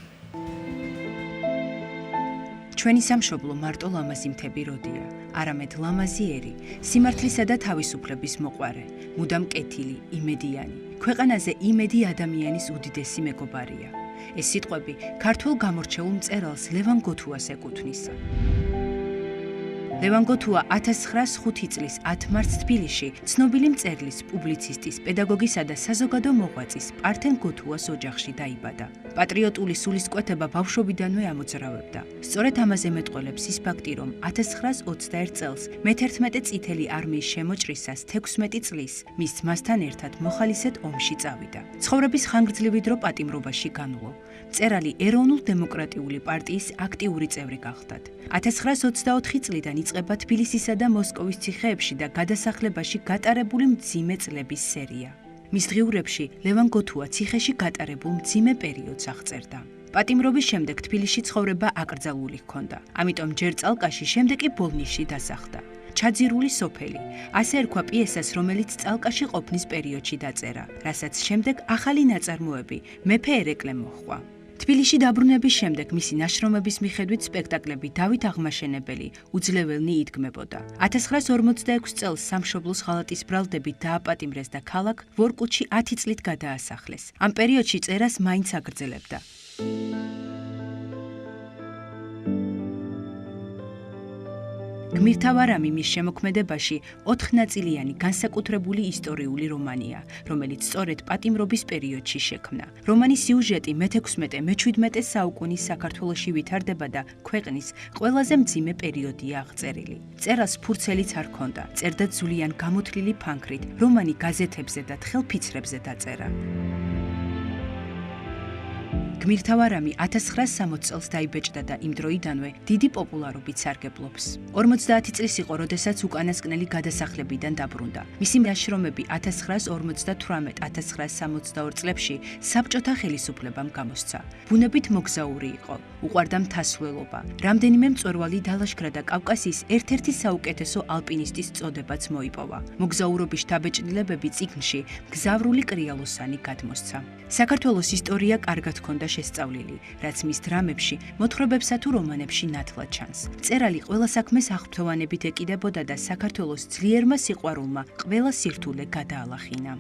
ჩვენი სამშობლო მარტო ლამაზი მთები როდია, არამედ ლამაზიერი, სიმართლისა და თავისუფლების მოყვარე, მუდამ კეთილი, იმედიანი. ქვეყანაზე იმედი ადამიანის უდიდესი მეგობარია. ეს სიტყვები ქართულ გამორჩეულ მწერალს ლევან გოთუას ეკუთვნის. ლევან გოთუა 1905 წლის 10 მარტს თბილისში ცნობილი მწერლის, პუბლიცისტის, პედაგოგისა და საზოგადო მოღვაწის პართენ გოთუას ოჯახში დაიბადა. პატრიოტული სულისკვეთება ბავშვობიდანვე ამოძრავებდა. სწორედ ამაზე მეტყველებს ის ფაქტი, რომ 1921 წელს მე-11 წითელი არმიის შემოჭრისას 16 წლის მის ძმასთან ერთად მოხალისედ ომში წავიდა. ცხოვრების ხანგრძლივი დრო პატიმრობაში განვლო. მწერალი ეროვნულ-დემოკრატიული პარტიის აქტიური წევრი გახდათ. 1924 წლიდან იწყება თბილისისა და მოსკოვის ციხეებში და გადასახლებაში გატარებული მძიმე წლების სერია. მის დღიურებში ლევან გოთუა ციხეში გატარებულ მძიმე პერიოდს აღწერდა. პატიმრობის შემდეგ თბილისში ცხოვრება აკრძალული ჰქონდა. ამიტომ ჯერ წალკაში, შემდეგ კი ბოლნისში დასახლდა. ჩაძირული სოფელი. ასე ერქვა პიესას, რომელიც წალკაში ყოფნის პერიოდში დაწერა, რასაც შემდეგ ახალი ნაწარმოები მეფე ერეკლე მოჰყვა. თბილისში დაბრუნების შემდეგ მისი ნაშრომების მიხედვით სპექტაკლები დავით აღმაშენებელი, უძლეველნი იდგმებოდა. 1946 წელს სამშობლოს ღალატის ბრალდებით დააპატიმრეს და ქალაქ ვორკუტში 10 წლით გადაასახლეს. ამ პერიოდში წერას მაინც აგრძელებდა. გმირთავარამი მის შემოქმედებაში 4 ნაწილიანი განსაკუთრებული ისტორიული რომანია, რომელიც სწორედ პატიმრობის პერიოდში შექმნა. რომანის სიუჟეტი მე-16-მე-17 საუკუნის საქართველოში ვითარდება და ქვეყნის ყველაზე მძიმე პერიოდია აღწერილი. წერას ფურცელიც არ ჰქონდა, წერდა ძვლიან გამოთლილი ფანქრით, რომანი გაზეთებზე და თხელფიცრებზე დაწერა. გმირთავარამი 1960 წელს დაიბეჭდა და იმ დროიდანვე დიდი პოპულარობით სარგებლობს. 50 წლის იყო, როდესაც უკანასკნელი გადასახლებიდან დაბრუნდა. მისი ნაშრომები 1958-1962 წლებში საბჭოთა ხელისუფლებამ გამოსცა. ბუნებით მოგზაური იყო, უყვარდა მთასვლელობა. რამდენიმე მწვერვალი დალაშქრა და კავკასიის ერთ-ერთი საუკეთესო ალპინისტის წოდებაც მოიპოვა. მოგზაურობის შთაბეჭდილებები წიგნში მგზავრული კრიალოსანი გადმოსცა. საქართველოს ისტორია კარგად ჰქონდა შესწავლილი, რაც მის დრამებში, მოთხრობებსა თუ რომანებში ნათლად ჩანს. მწერალი ყველა საქმეს აღფრთოვანებით ეკიდებოდა და საქართველოს ძლიერმა სიყვარულმა ყველა სირთულე გადაალახინა.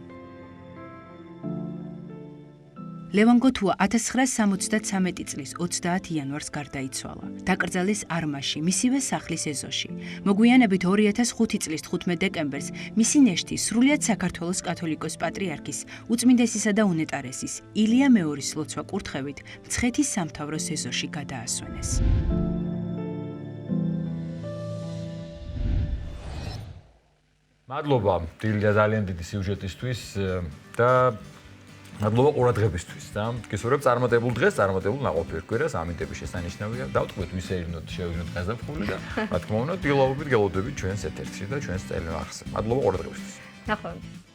ლევან გოთუა 1973 წლის 30 იანვარს გარდაიცვალა. დაკრძალეს არმაში, მისივე სახლის ეზოში. მოგვიანებით 2005 წლის 15 დეკემბერს მისი ნეშტი სრულიად საქართველოს კათოლიკოს პატრიარქის, უწმინდესისა და უნეტარესის ილია მეორის ლოცვა კურთხევით მცხეთის სამთავროს ეზოში გადაასვენეს. მადლობა ილია ძალიან დიდი სიუჟეტისთვის და მადლობა ყურადღებისთვის და გისურვებ წარმატებულ დღეს, წარმატებულ ნაყოფიერ კვირას, ამინდები შესანიშნავია. დავტყვეთ ვისეირნოთ, შევივნოთ გაზაფხული და რა თქმა უნდა, დილაობით გელოდებით ჩვენს ეთერში და ჩვენს ტელევიზორზე. მადლობა ყურადღებისთვის. ნახვამდის.